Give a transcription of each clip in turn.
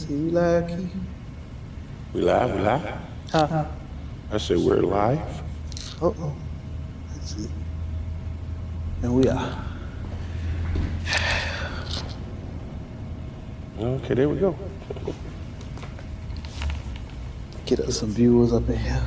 see, we live, Keith. We live? Huh? I said we're live. Uh-oh. Let's see. And we are. Okay, there we go. Get us some viewers up in here.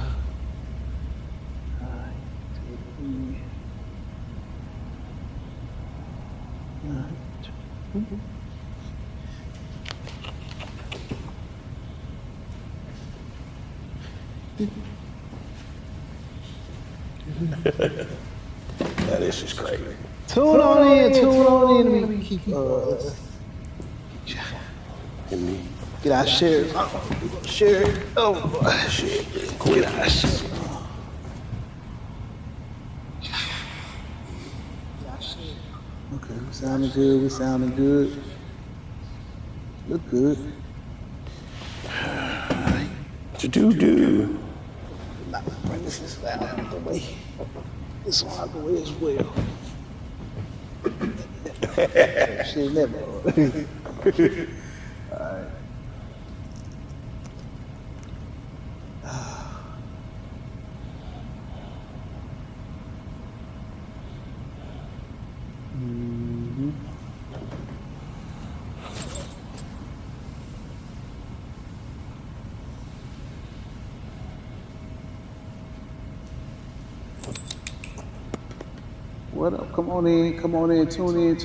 Yeah, this is crazy. Tune on in. We keep And me. get our share. Share. Oh boy, shit. Get our share. Okay, we sounding good. Look good. Do. Bring this out of the way. This one out of the way as well. Shit, never. Alright. What up? Come on in, tune in.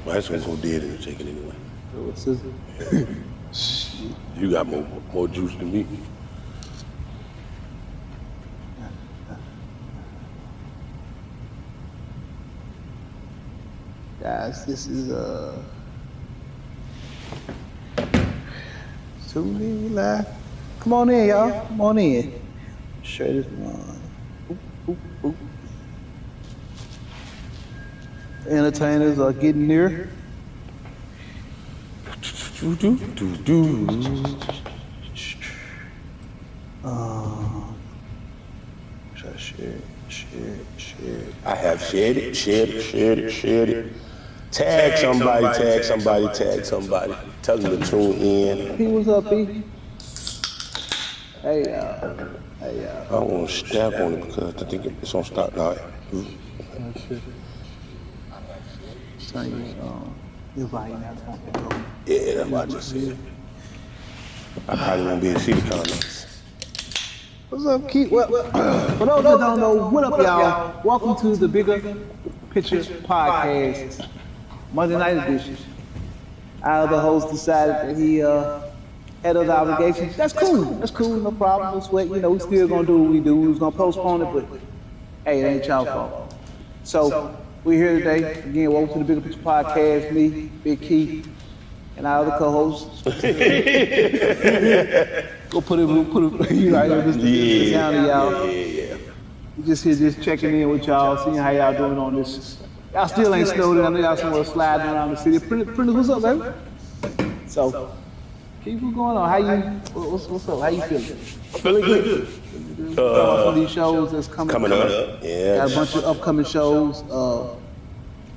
Well, that's what's gonna dead in the chicken anyway. What's this? Shit. You got more juice than me. Guys, this is tune in, we live. Come on in, y'all. Come on in. Share this one. Oop. Entertainers are getting near. Do. Try to share it. I have shared it. Tag somebody. Tell them to tune in. P, what's up, P? Hey, y'all. I don't want to stab on it because I think it's on stop now. Yeah, that's what I just said. I probably won't be able to see the comments. What's up, Keith? Well, for those that don't know, what up, y'all? Welcome to the Bigger Picture Podcast, Monday night edition. Our other host decided that he had other obligations. That's cool, no problem, no sweat. You know, we still gonna do what we do. We was gonna postpone it, but hey, it ain't y'all fault. So, we're here today. Again, welcome to the Bigger Picture Podcast, me, Big Keith, and our other co-hosts. Go put it, you know, this sound of y'all. Yeah. We just here just checking in with y'all, seeing how y'all doing on this. Y'all still ain't snowed in. I know y'all somewhere sliding around the city. Prentice, what's up, baby? So, keep what's going on. How you, what's up? How you feeling? Feeling good. Some of these shows that's coming up. Yeah. Got a bunch of upcoming shows.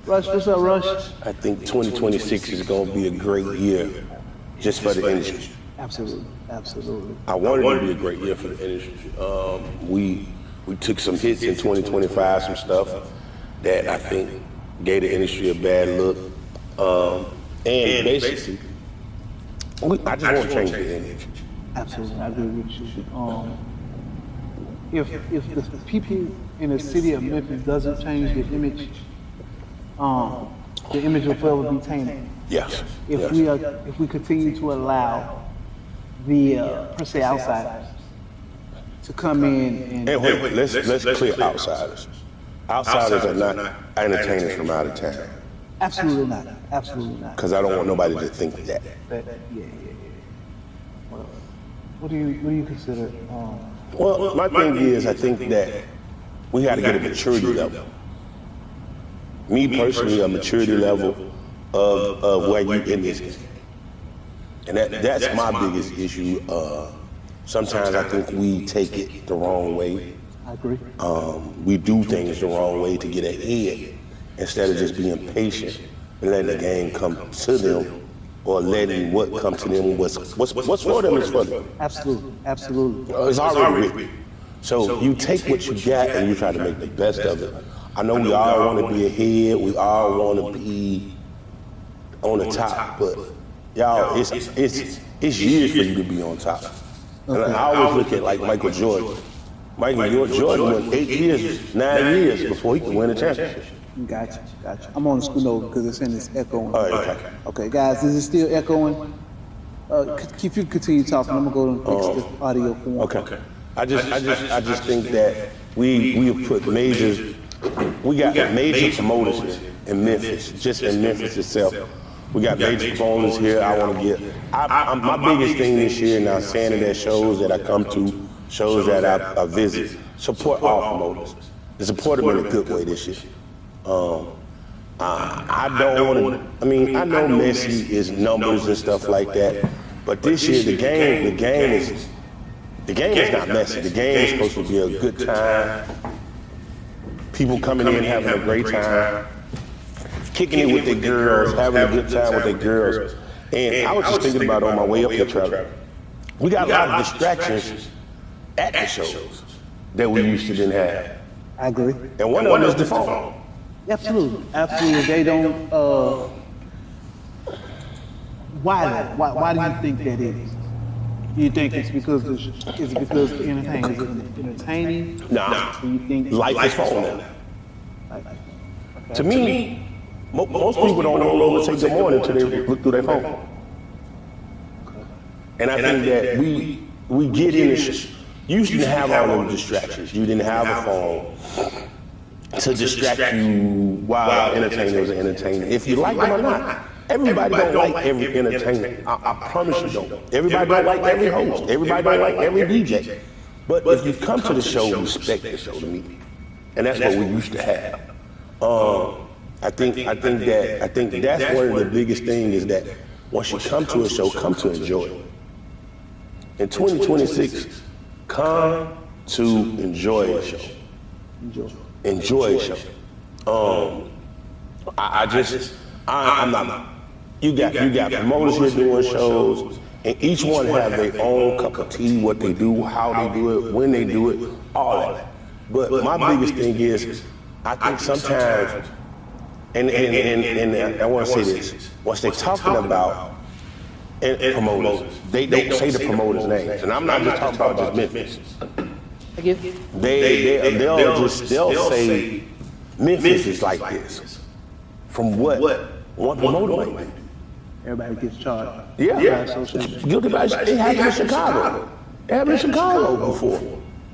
Rush, what's up, Rush? I think 2026 is going to be a great year just for the industry. Absolutely. I wanted it to be a great year for the industry. We took some hits in 2025, some stuff that I think gave the industry a bad look. And basically, I just want to change the industry. Absolutely, I agree with you. If the people in the city of Memphis doesn't change the image will forever be tainted. Yes. If we continue to allow the per se outsiders to come in and wait, let's clear outsiders. Outsiders are not entertainers from out of town. Absolutely not. Because I don't want nobody to think that. Yeah. What do you consider? Well, my thing is, I think that we got to get a maturity level. Me personally, a maturity level of where you in this game. And that's my biggest issue. Sometimes I think we take it the wrong way. I agree. We do things the wrong way to get ahead instead of just being patient and letting the game come to them, or letting what come to them, what's for them is for them. Absolutely, absolutely. It's already written. So you take what you got and you try to make the best of it. I know we all want to be ahead, we all want to be on the top, but y'all, it's years for you to be on top. And I always look at like Michael Jordan. Jordan went 8 years, 9 years before he could win a championship. Gotcha. I'm on the school note because it's in this echoing. All right, okay. Okay, guys, is it still echoing? If you continue talking, I'm gonna go and fix the audio for one. Okay. I just think that we have put we got major promoters here in Memphis, just in Memphis itself. We got major promoters here. I want to get. My biggest thing this year now, saying it at shows that I come to, shows that I visit, support all promoters. Support them in a good way this year. I don't want to. I mean, I know Messi is numbers and stuff like that, but this year the game is not Messi. The game is supposed to be a good time. People coming in having a great time, kicking it with their girls, having a good time with their girls. And I was just thinking about on my way up here, Trevor. We got a lot of distractions at the shows that we used to didn't have. I agree. And one of them is the phone. Absolutely. They don't. Why do you think that is? Do you think it's because the entertaining? Nah. Do you think Life is phone now. Okay. To me, most people don't know to take good morning until they look through their phone. And I think that we get in this. You didn't have all those distractions. You didn't have a phone to distract you while entertainers are entertaining. If you like them or not. Everybody don't like every entertainer. I promise you don't. Everybody don't like every host. Everybody don't like every DJ. But if you come to the show, respect the show to me. And that's what we used to have. I think that's one of the biggest things is that once you come to a show, come to enjoy it. In 2026, come to enjoy a show. Enjoy a show. I'm not. You got promoters here doing shows, and each one have their own cup of tea, what they do, how they do it, when they do it, all that. But my biggest thing is, I think sometimes, and I want to say this, once they're talking about promoters, they don't say the promoters' names, and I'm not just talking about just Memphis. They'll say Memphis is like this. From what one promoter might do. Everybody gets charged. Yeah. Guilty by it happened in Chicago. It happened in Chicago before.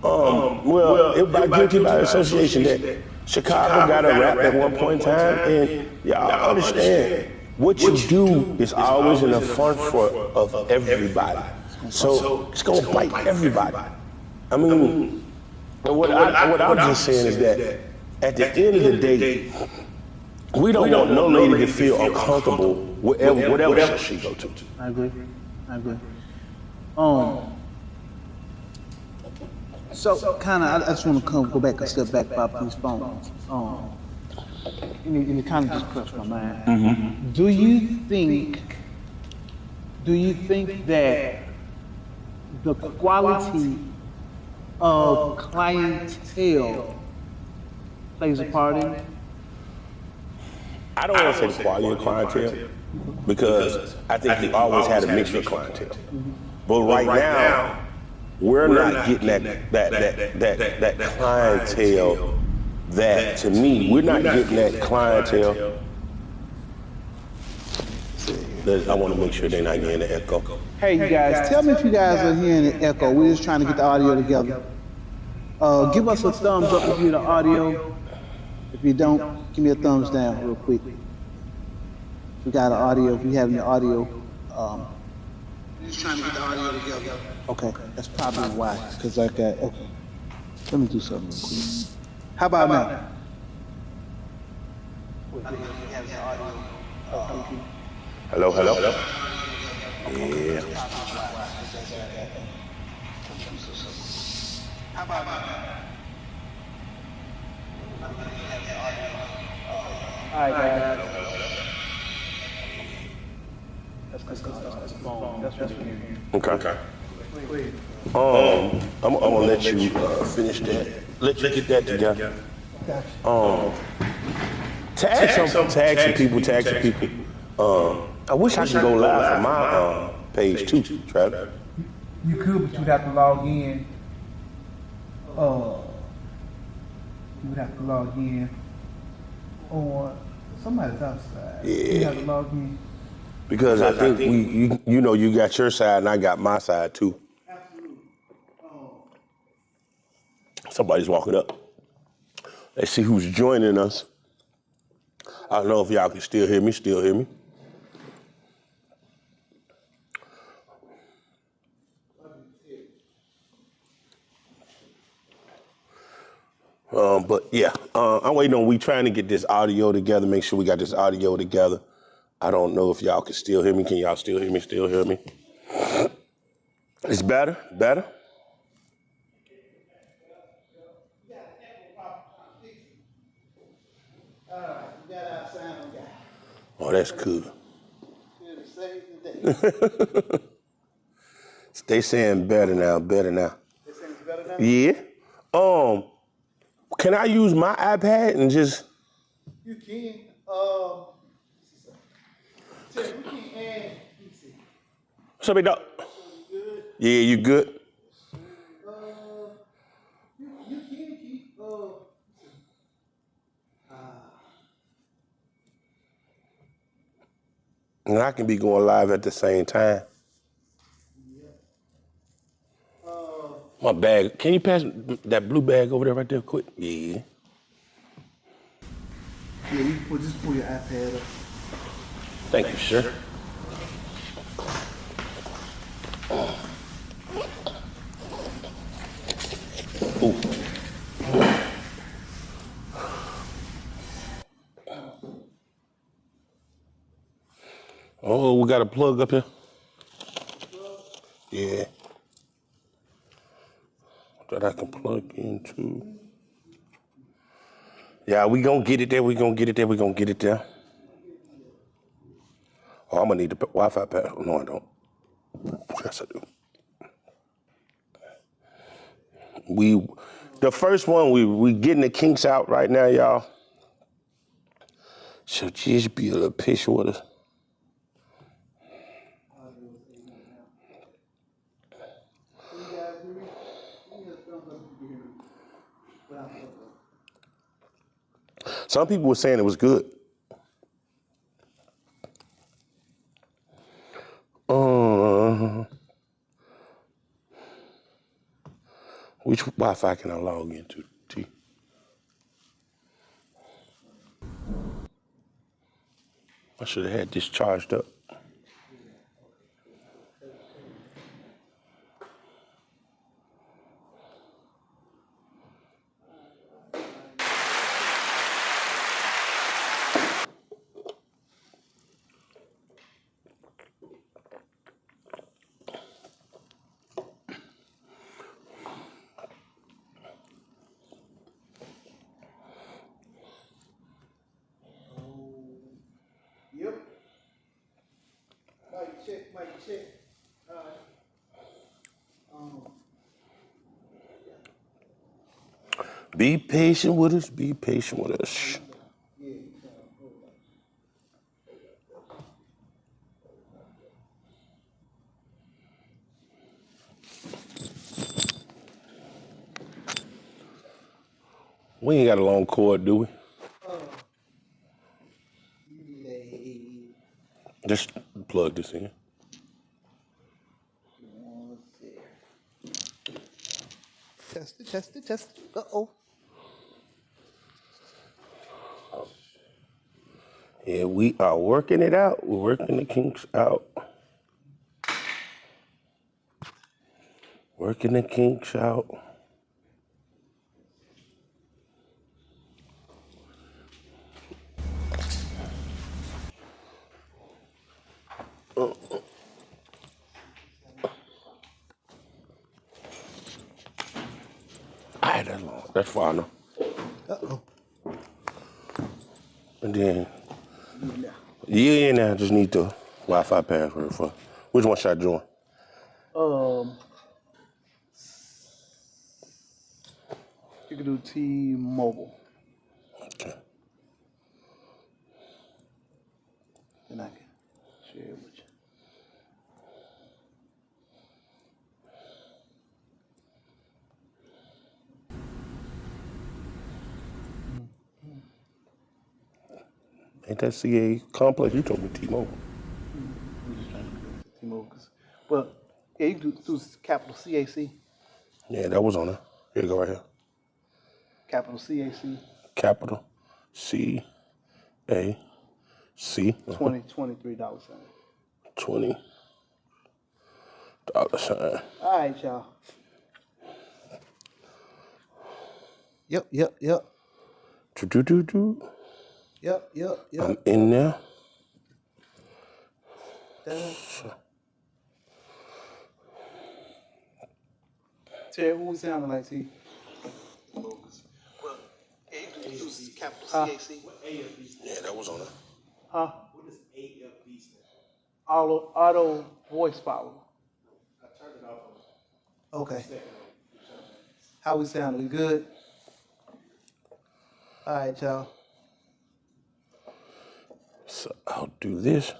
Well, everybody guilty by association that Chicago got a rap at one point in time, and y'all understand what you do is always in the front of everybody. So it's gonna bite everybody. I mean, what I'm just saying is that at the end of the day, we don't want no lady to feel uncomfortable whatever show she go to. I agree. So kind of, I just want to go back a step back about these phones. And it kind of just crossed my mind. Mm-hmm. Do you think that the quality of clientele plays a part in it? I don't want to say the quality of clientele because I think we always had a mixture of clientele. But right now, we're not getting that clientele that, to me, we're not getting that clientele. I want to make sure they're not getting the echo. Hey, you guys, tell me if you guys are hearing the echo. We're just trying to get the audio together. Give us a thumbs up if you hear the audio. If you don't, give me a thumbs down real quick. If you got an audio, if you have the audio, we're just trying to get the audio together. Okay, that's probably why, because I got, okay. Let me do something real quick. How about now? Hello? Yeah. How about now? Alright, guys. That's phone. That's for you. Okay. Please. I'm gonna let you finish that. Let you get that together. Tag some people. I wish I could go live from my page too, Travis. You could, but you'd have to log in. You would have to log in on somebody's outside. Yeah. You have to log in. Because I think you got your side and I got my side too. Absolutely. Somebody's walking up. Let's see who's joining us. I don't know if y'all can still hear me. But yeah, I'm waiting on, we trying to get this audio together, make sure we got this audio together. I don't know if y'all can still hear me. Can y'all still hear me? It's better? Oh, that's cool. They saying better now. They saying it's better now? Yeah. Can I use my iPad and just? You can. Ted, we can add. What's up, big dog? Good. Yeah, you good? You can keep. And I can be going live at the same time. My bag. Can you pass that blue bag over there right there quick? Yeah. Yeah, you can just pull your iPad up. Thank you, sir. Ooh. Oh, we got a plug up here? Yeah. That I can plug into. Yeah, we gonna get it there. Oh, I'm gonna need the Wi-Fi pad. No, I don't. Yes, I do. The first one, we getting the kinks out right now, y'all. So just be a little patient with us. Some people were saying it was good. Which Wi-Fi can I log into, T? I should have had this charged up. Yep. Mic check. Be patient with us. We ain't got a long cord, do we? Just plug this in. Test it. Uh-oh. Yeah, we are working it out. We're working the kinks out. All right, that's long. That's far enough. Uh-oh. And then, Yeah. yeah, and I just need the Wi-Fi password for. Which one should I join? You can do T-Mobile. Okay. Then I can share it with you. Ain't that CA complex? You told me T-Mobile. I'm just trying to do T-Mobile. Well, yeah, you can do capital CAC. Yeah, that was on there. Here you go right here. Capital CAC. Capital C A C $23. $20. All right, y'all. Yep. Do. Yep. I'm in there. Terry, who we sounding like, T? Well, capital CAC. Yeah, that was on there. Huh? What is AFV stand for? Auto voice follower. I turned it off. Okay. How we sounding? We good? All right, y'all. So I'll do this.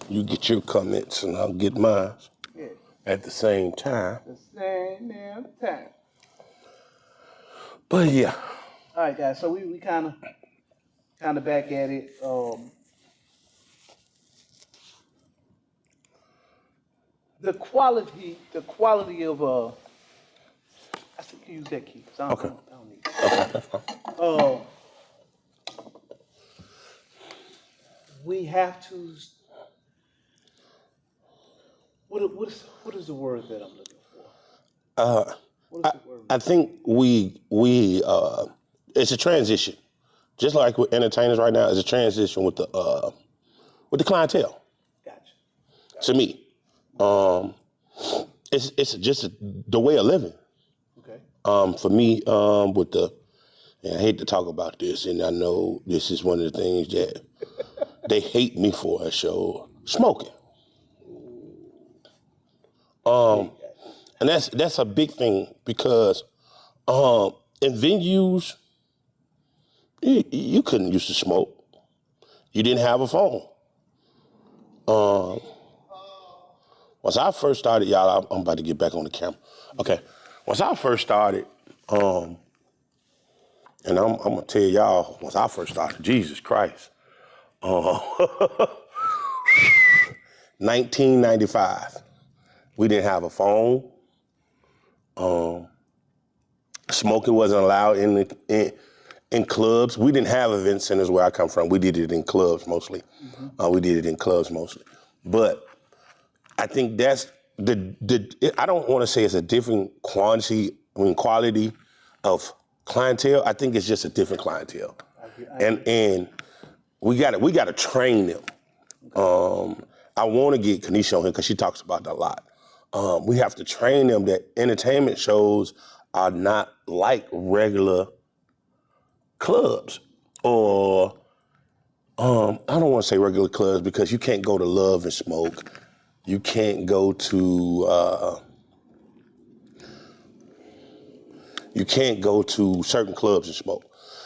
You get your comments and I'll get mine. Yeah. At the same time. The same damn time. But yeah. All right, guys. So we kind of back at it. The quality of I think you use that key. So I don't need it. Okay, that's fine. We have to. What is the word that I'm looking for? What is the word? I think we it's a transition. Just like with entertainers right now, it's a transition with the clientele. Gotcha. To me. It's just the way of living. Okay. For me, with and I hate to talk about this, and I know this is one of the things that they hate me for a show, smoking. And that's a big thing because in venues, you couldn't used to smoke. You didn't have a phone. Once I first started, y'all, I'm about to get back on the camera. Okay. Once I first started, and I'm gonna tell y'all, once I first started, Jesus Christ. 1995. We didn't have a phone. Smoking wasn't allowed in clubs. We didn't have event centers where I come from. We did it in clubs mostly. But I think that's I don't want to say it's a different quality of clientele. I think it's just a different clientele. And we got to train them. I want to get Kanisha on here because she talks about that a lot. We have to train them that entertainment shows are not like regular clubs or I don't want to say regular clubs because you can't go to Love and Smoke. You can't go to certain clubs and smoke.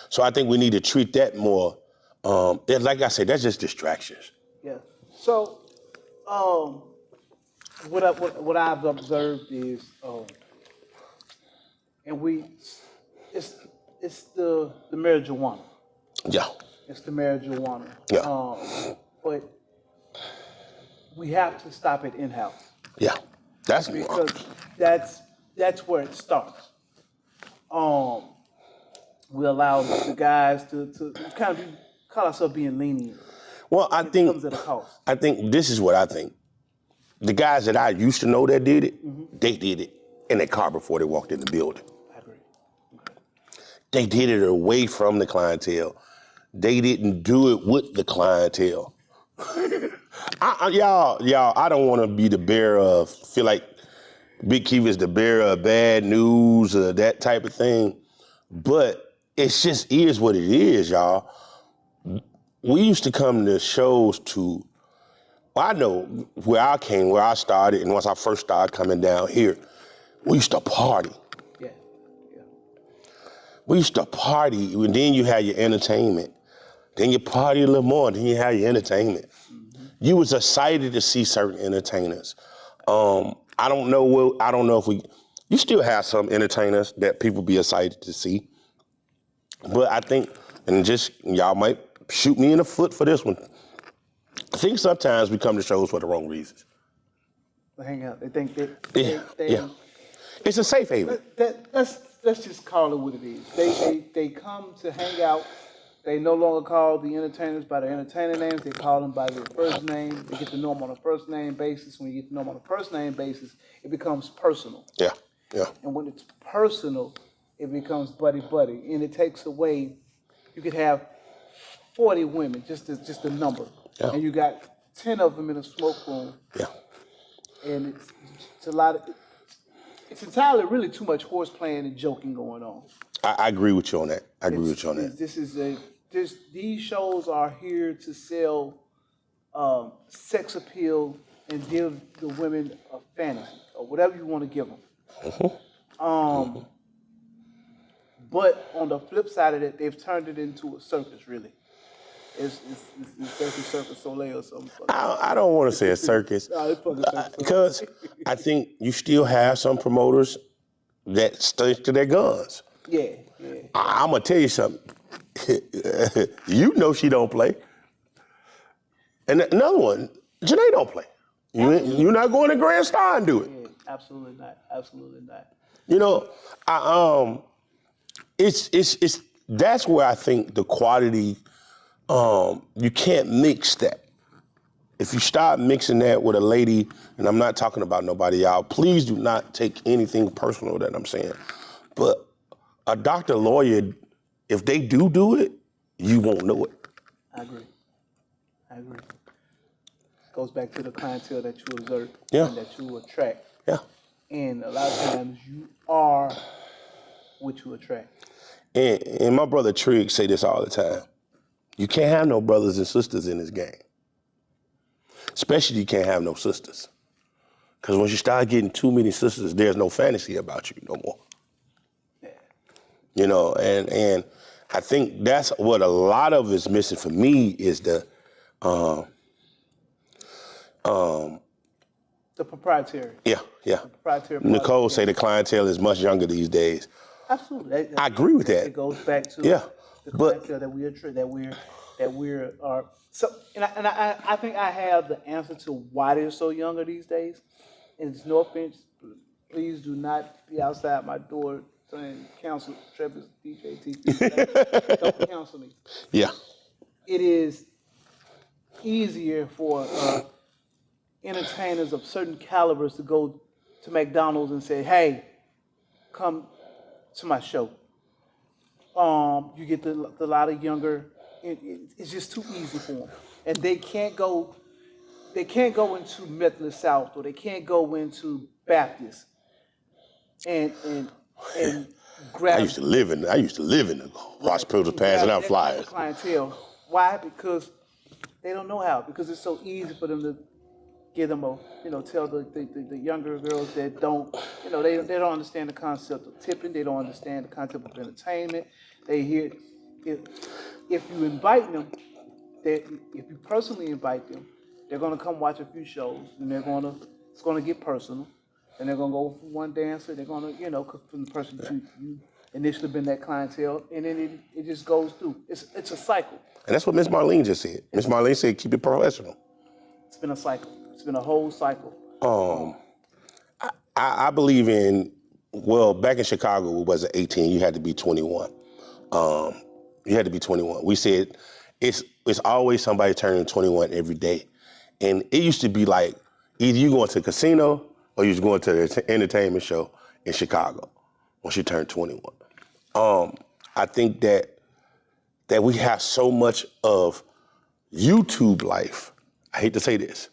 So I think we need to treat that more. Like I said, that's just distractions. Yeah. So, what I've observed is, it's the marijuana. Yeah. It's the marijuana. Yeah. But we have to stop it in-house. Yeah. That's because that's where it starts. We allow the guys to kind of call ourselves being lenient. Well, I think comes at a cost. I think this is what I think. The guys that I used to know that did it, they did it in their car before they walked in the building. I agree. Okay. They did it away from the clientele. They didn't do it with the clientele. Y'all, I don't want to be the bearer of, feel like Big Keith is the bearer of bad news or that type of thing. But it's just is what it is, y'all. We used to come to shows to, well, I know where I started, and once I first started coming down here, we used to party. Yeah. We used to party, and then you had your entertainment. Then you party a little more, then you have your entertainment. Mm-hmm. You was excited to see certain entertainers. I don't know if you still have some entertainers that people be excited to see. But I think, and just, y'all might shoot me in the foot for this one. I think sometimes we come to shows for the wrong reasons. Hang out. They think that Yeah. It's a safe haven. Let's just call it what it is. They come to hang out. They no longer call the entertainers by their entertainer names. They call them by their first name. They get to know them on a first name basis. When you get to know them on a first name basis, it becomes personal. Yeah. And when it's personal, it becomes buddy, and it takes away. You could have 40 women, just a number, and you got 10 of them in a smoke room. Yeah. And it's a lot of. It's entirely really too much horse playing and joking going on. I agree with you on that. These shows are here to sell sex appeal and give the women a fantasy or whatever you want to give them. Mm-hmm. But on the flip side of it, they've turned it into a circus. Really, it's Circus Soleil or something. I don't want to say a circus because I think you still have some promoters that stick to their guns. Yeah. I'm gonna tell you something. You know she don't play. And another one, Janae don't play. You're not going to Grand Star and do it. Yeah, absolutely not. You know, it's that's where I think the quality. You can't mix that. If you start mixing that with a lady, and I'm not talking about nobody, y'all, please do not take anything personal that I'm saying. But a doctor, lawyer, if they do it, you won't know it. I agree. Goes back to the clientele that you exert and that you attract. Yeah. And a lot of times you are what you attract. And my brother Trigg say this all the time. You can't have no brothers and sisters in this game. Especially you can't have no sisters. Because once you start getting too many sisters, there's no fantasy about you no more. Yeah. You know, and I think that's what a lot of is missing for me is the proprietary. Yeah. The proprietary. Nicole say the clientele is much younger these days. Absolutely. I agree with that. It goes back to the clientele that we're so. And I think I have the answer to why they're so younger these days. And it's no offense. Please do not be outside my door saying counsel Travis DJ TP. Don't counsel me. Yeah. It is easier for entertainers of certain calibers to go to McDonald's and say, "Hey, come to my show." You get the lot of younger. It's just too easy for them, and they can't go into Methodist South or they can't go into Baptist and grab. I used to live in the Ross Pilgers passing out flyers. Clientele. Why? Because they don't know how. Because it's so easy for them to give them tell the younger girls that don't, they don't understand the concept of tipping. They don't understand the concept of entertainment. They hear if you invite them, if you personally invite them, they're gonna come watch a few shows, and it's gonna get personal, and they're gonna go for one dancer. They're gonna, from the person you initially been that clientele, and then it just goes through. It's a cycle. And that's what Miss Marlene just said. Miss Marlene said, keep it professional. It's been a cycle. It's been a whole cycle. I believe in, back in Chicago, it wasn't 18. You had to be 21. You had to be 21. We said it's always somebody turning 21 every day. And it used to be like either you going to the casino or you was going to the entertainment show in Chicago once you turn 21. I think that we have so much of YouTube life, I hate to say this,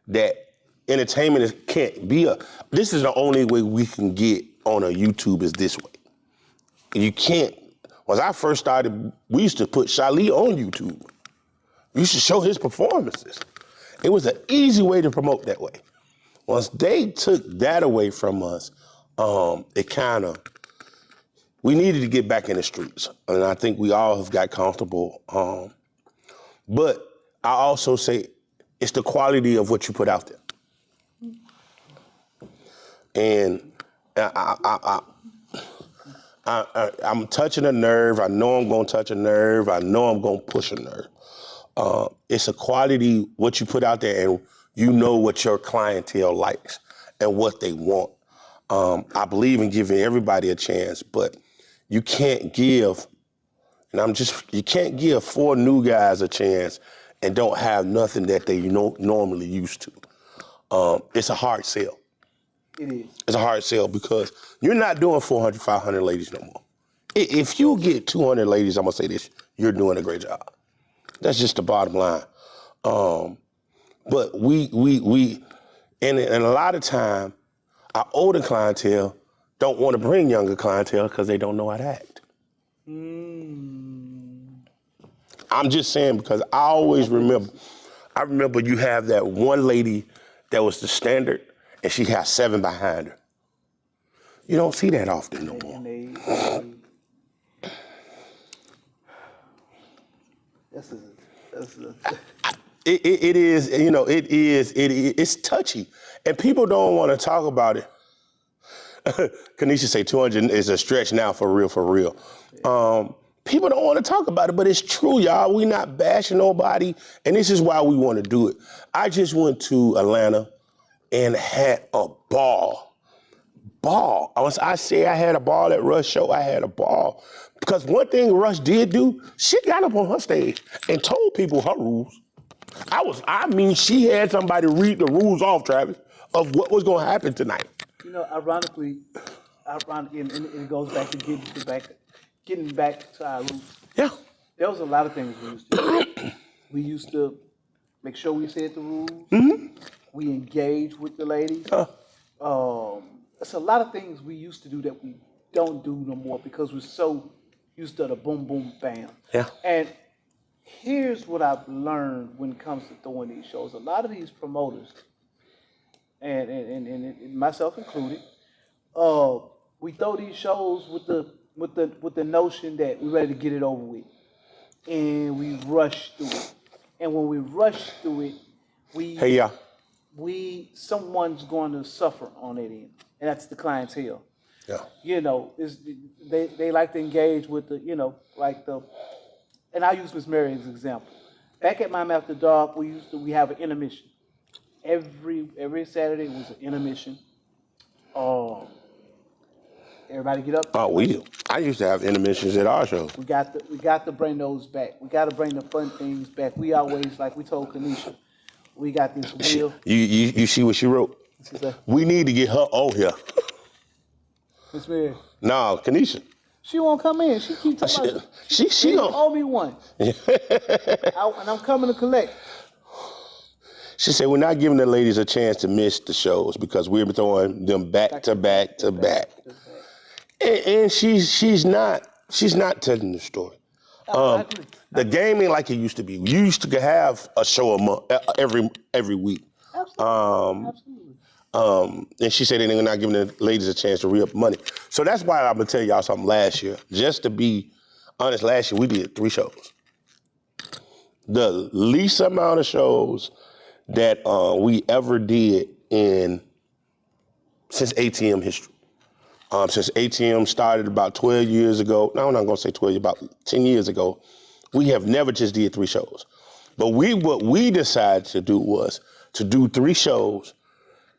that entertainment can't be this is the only way we can get on a YouTube is this way. You can't, When I first started, we used to put Shali on YouTube. We used to show his performances. It was an easy way to promote that way. Once they took that away from us, we needed to get back in the streets. And I think we all have got comfortable. But I also say it's the quality of what you put out there. And I'm touching a nerve. I know I'm going to touch a nerve. I know I'm going to push a nerve. It's a quality, what you put out there, and you know what your clientele likes and what they want. I believe in giving everybody a chance, but you can't give, you can't give 4 new guys a chance and don't have nothing that they normally used to. It's a hard sell. It is. It's a hard sell because you're not doing 400, 500 ladies no more. If you get 200 ladies, I'm gonna say this, you're doing a great job. That's just the bottom line. But and a lot of time, our older clientele don't want to bring younger clientele because they don't know how to act. I'm just saying because I always remember you have that one lady that was the standard and she has 7 behind her. You don't see that often no more. It is, it's touchy. And people don't want to talk about it. Kanisha say 200 is a stretch now for real. People don't want to talk about it, but it's true, y'all. We not bashing nobody, and this is why we want to do it. I just went to Atlanta and had a ball. I say I had a ball at Rush show, I had a ball. Because one thing Rush did do, she got up on her stage and told people her rules. She had somebody read the rules off, Travis, of what was going to happen tonight. Ironically, and it goes back to getting back to our roots. Yeah. There was a lot of things we used to do. We used to make sure we said the rules. Mm-hmm. We engaged with the ladies. There's a lot of things we used to do that we don't do no more because we're so used to the boom, boom, bam. Yeah. And here's what I've learned when it comes to throwing these shows. A lot of these promoters, and myself included, we throw these shows with the notion that we're ready to get it over with, and we rush through it. And when we rush through it, someone's going to suffer on that end, and that's the clientele. Yeah. They like to engage with and I use Miss Mary as an example. Back at Mom After Dark, we have an intermission. Every Saturday was an intermission. Everybody get up. Oh, we do. I used to have intermissions at our shows. We got to bring those back. We got to bring the fun things back. We always, like we told Kanisha, we got this wheel. You see what she wrote? We need to get her on here. Miss Mary. No, Kanisha. She won't come in. She keep talking about she don't owe me one. And I'm coming to collect. She said we're not giving the ladies a chance to miss the shows because we're throwing them back to back. And she's not telling the story. The game ain't like it used to be. We used to have a show a month, every week. Absolutely. And she said they're not giving the ladies a chance to re-up money. So that's why I'm gonna tell y'all something last year. Just to be honest, last year we did 3 shows. The least amount of shows that we ever did since ATM history. Since ATM started about 12 years ago, no, I'm not gonna say 12, about 10 years ago, we have never just did 3 shows. But what we decided to do was to do 3 shows,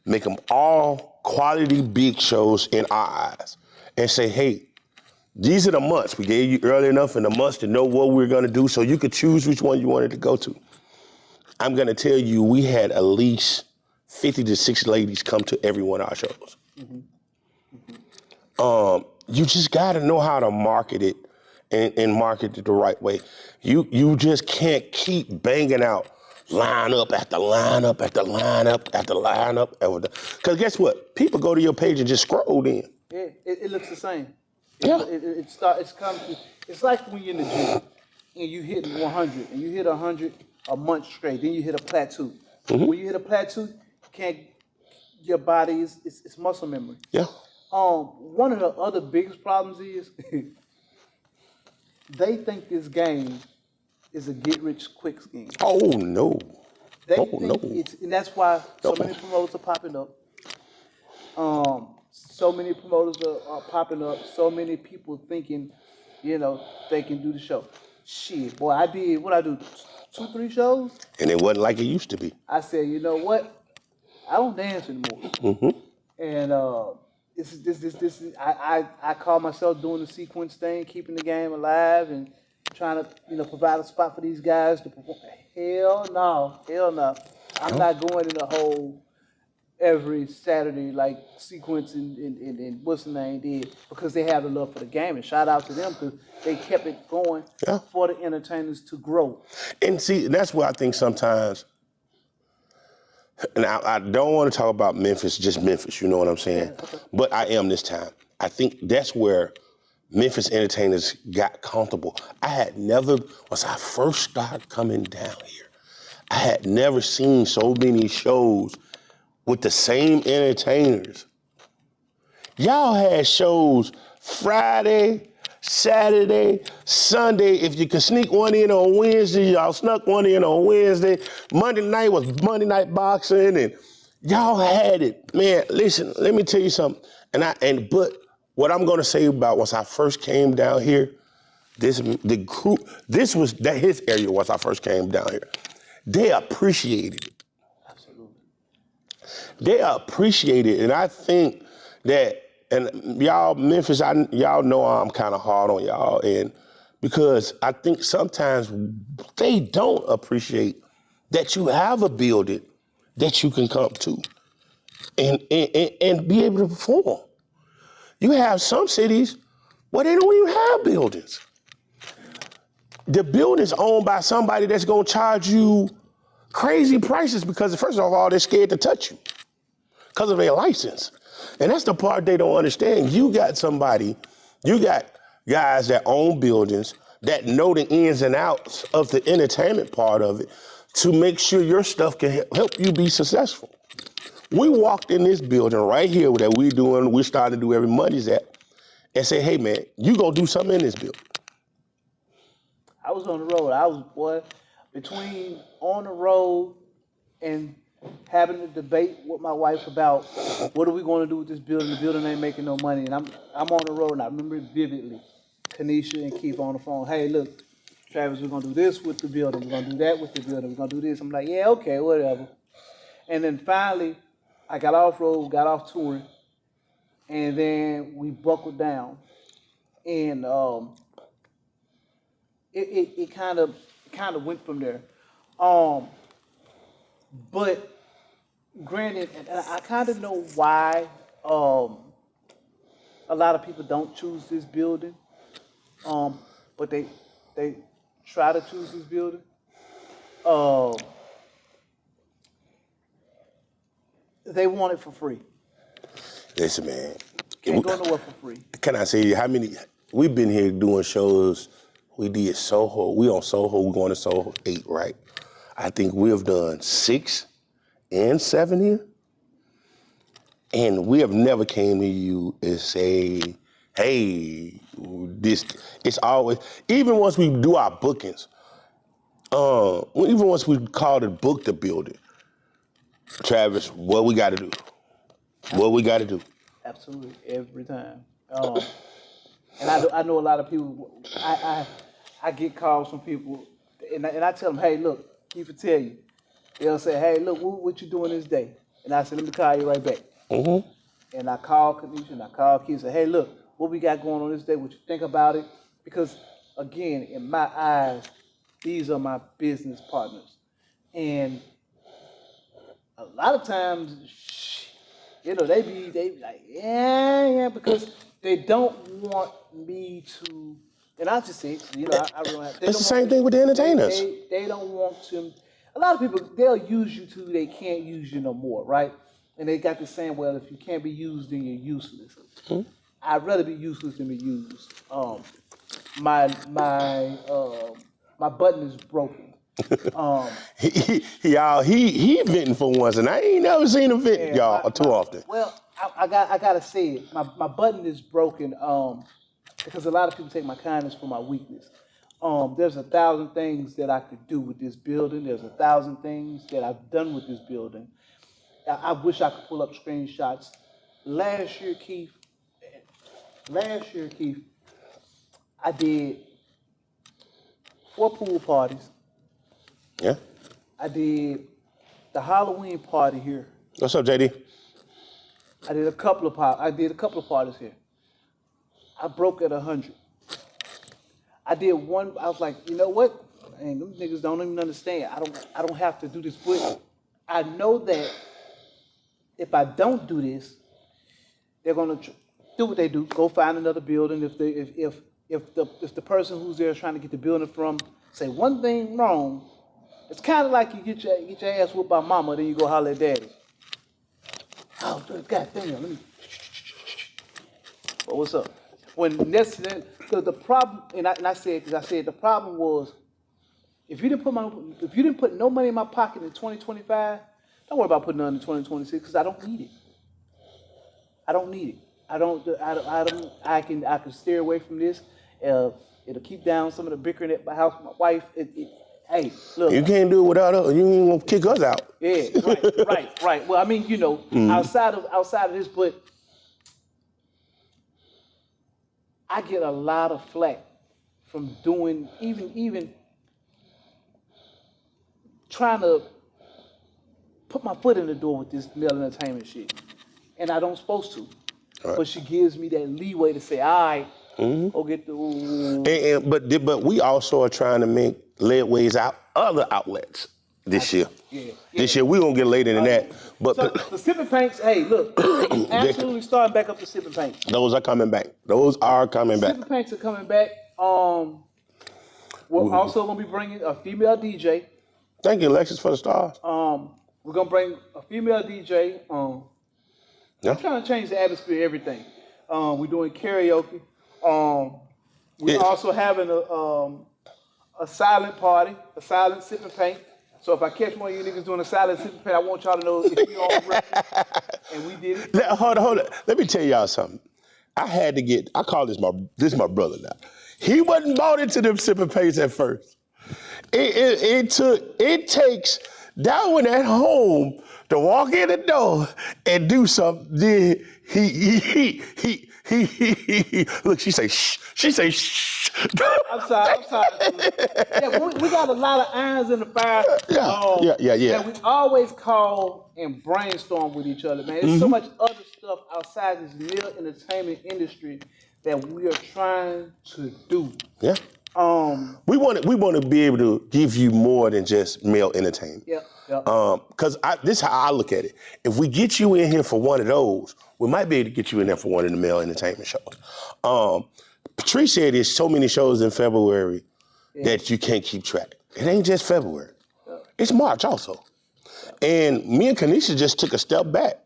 make them all quality big shows in our eyes, and say, hey, these are the months. We gave you early enough in the months to know what we're gonna do so you could choose which one you wanted to go to. I'm gonna tell you, we had at least 50 to 60 ladies come to every one of our shows. Mm-hmm. You just gotta know how to market it and market it the right way. You just can't keep banging out lineup after lineup after lineup after lineup. Because guess what? People go to your page and just scroll in. Yeah, it looks the same. Yeah. it's like when you're in the gym and you hit 100 and you hit 100 a month straight, then you hit a plateau. When you hit a plateau, you can't. Your body is it's muscle memory. Yeah. One of the other biggest problems is they think this game is a get rich quick scheme. Oh no. They Oh think no. and that's why so No. many promoters are popping up. So many promoters are popping up. So many people thinking, they can do the show. Shit, boy, I did what I do, 2, 3 shows. And it wasn't like it used to be. I said, you know what? I don't dance anymore. And I call myself doing the sequence thing, keeping the game alive, and trying to provide a spot for these guys to perform. Hell no. I'm not going in the whole every Saturday like sequence and what's the name did, because they have the love for the game, and shout out to them because they kept it going for the entertainers to grow. And see, that's where I think sometimes, and I don't want to talk about Memphis, just Memphis, you know what I'm saying? Yeah, okay. But I am this time. I think that's where Memphis entertainers got comfortable. I had never, once I first started coming down here, I had never seen so many shows with the same entertainers. Y'all had shows Friday, Saturday, Sunday. If you could sneak one in on Wednesday, y'all snuck one in on Wednesday. Monday night was Monday Night Boxing, and y'all had it. Man, listen, let me tell you something. But what I'm gonna say about once I first came down here, this was his area once I first came down here. They appreciated it. Absolutely. They appreciate it, and I think that, and y'all, Memphis, y'all know I'm kind of hard on y'all, and because I think sometimes they don't appreciate that you have a building that you can come to and be able to perform. You have some cities where they don't even have buildings. The building's owned by somebody that's gonna charge you crazy prices because, first of all, they're scared to touch you because of their license. And that's the part they don't understand. You got guys that own buildings that know the ins and outs of the entertainment part of it to make sure your stuff can help you be successful. We walked in this building right here that we're starting to do every Mondays at, and say, hey man, you gonna do something in this building. I was on the road. Between on the road and having a debate with my wife about what are we going to do with this building. The building ain't making no money, and I'm on the road, and I remember it vividly. Kanisha and Keith on the phone. Hey, look, Travis, we're gonna do this with the building. We're gonna do that with the building. We're gonna do this. I'm like, yeah, okay, whatever. And then finally, I got off road, got off touring, and then we buckled down, and it kind of went from there. But granted, and I kind of know why a lot of people don't choose this building, but they try to choose this building. They want it for free. Listen, man. Can't go nowhere for free. Can I say how many? We've been here doing shows. We did Soho. We on Soho. We're going to Soho 8, right? I think we have done 6 and 7 here. And we have never came to you and say, hey, it's always, even once we do our bookings, even once we call it book the building, Travis, what we got to do? What we got to do? Absolutely, every time. And I know a lot of people. I get calls from people, and I tell them, hey, look, Keith will tell you. They'll say, hey, look, what you doing this day? And I said, let me call you right back. Mm-hmm. And I call Kanisha and I call Keith and say, hey, look, what we got going on this day? What you think about it? Because again, in my eyes, these are my business partners, and a lot of times, they be like, yeah, because they don't want me to, and I just say, I really have. It's the same thing with the entertainers. They don't want to. A lot of people, they'll use you till they can't use you no more, right? And they got this saying, well, if you can't be used, then you're useless. Mm-hmm. I'd rather be useless than be used. my button is broken. He venting for once, and I ain't never seen him vent, y'all, too often. Well, I gotta say it. My button is broken. Because a lot of people take my kindness for my weakness. There's 1,000 things that I could do with this building. There's 1,000 things that I've done with this building. I wish I could pull up screenshots. Last year, Keith, I did 4 pool parties. Yeah. I did the Halloween party here. What's up, JD? I did a couple of parties here. I broke at 100. I did one. I was like, you know what? And them niggas don't even understand. I don't have to do this. But I know that if I don't do this, they're gonna do what they do. Go find another building. If the person who's there trying to get the building from say one thing wrong, it's kind of like you get your ass whooped by mama, then you go holler at daddy. Oh, God damn! Let me. Well, what's up? When the problem, and I said the problem was if you didn't put no money in my pocket in 2025, don't worry about putting none in 2026 because I don't need it. I can steer away from this. It'll keep down some of the bickering at my house with my wife. Hey, look. You can't do it without us. You ain't gonna kick us out. Yeah, right. Well, I mean, outside of this, but I get a lot of flack from doing even trying to put my foot in the door with this Mel Entertainment shit, and I don't supposed to. Right. But she gives me that leeway to say, all right, go get the. But we also are trying to make leadways out other outlets this year. Yeah. This year we're gonna get later than that. But so the Sipping Paints, hey, look, absolutely starting back up the Sipping Paints. Those are coming back. Sipping Paints are coming back. We're also gonna be bringing a female DJ. Thank you, Alexis, for the stars. We're gonna bring a female DJ. We're trying to change the atmosphere of everything. We're doing karaoke. We're also having a silent party, a silent Sipping Paint. So if I catch one of you niggas doing a silent Sipping Paint, I want y'all to know if we on record and we did it. Hold on. Let me tell y'all something. I call this my brother now. He wasn't bought into them Sipping Paints at first. It takes that one at home to walk in the door and do something. Then he look, she say shh. She say shh. I'm sorry. Yeah, we got a lot of irons in the fire. Yeah. And we always call and brainstorm with each other, man. There's so much other stuff outside this male entertainment industry that we are trying to do. Yeah. We want to be able to give you more than just male entertainment. Yeah. Because this is how I look at it. If we get you in here for one of those, we might be able to get you in there for one of the male entertainment shows. Patrice said there's so many shows in February that you can't keep track. It ain't just February. It's March also. And me and Kanisha just took a step back.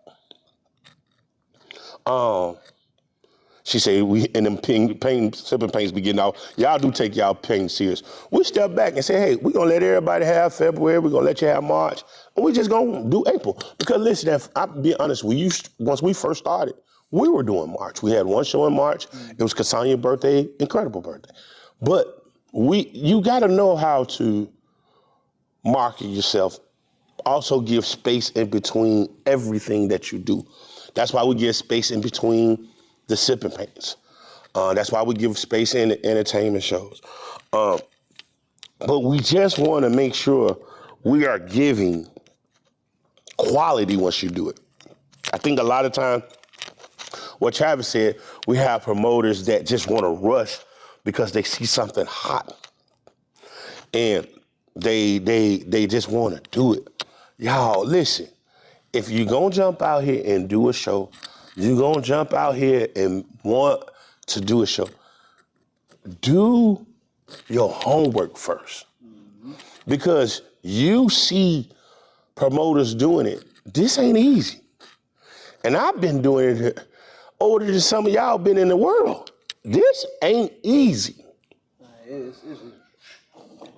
She said, and them Sipping Paints be getting out. Y'all do take y'all pain serious. We step back and say, hey, we're going to let everybody have February. We're going to let you have March. And we just going to do April. Because listen, I'll be honest, once we first started, we were doing March. We had one show in March. It was Cassania's birthday, incredible birthday. But you got to know how to market yourself. Also give space in between everything that you do. That's why we give space in between the Sipping Paints. That's why we give space in the entertainment shows. But we just want to make sure we are giving quality once you do it. I think a lot of times, what Travis said, we have promoters that just want to rush because they see something hot. And they just want to do it. Y'all, listen, if you're going to jump out here and do a show, you're going to jump out here and want to do a show, do your homework first. Because you see promoters doing it. This ain't easy. And I've been doing it older than some of y'all been in the world. This ain't easy.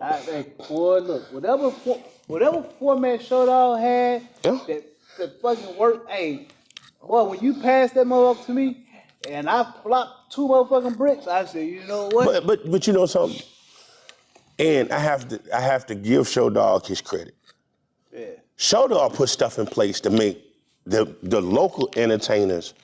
I think, boy, look, whatever format Show Dog had Yeah. that fucking worked. Hey, boy, when you passed that motherfucker to me, and I flopped 2 motherfucking bricks, I said, you know what? But you know something, and I have to give Show Dog his credit. Yeah. Show Dog put stuff in place to make the local entertainers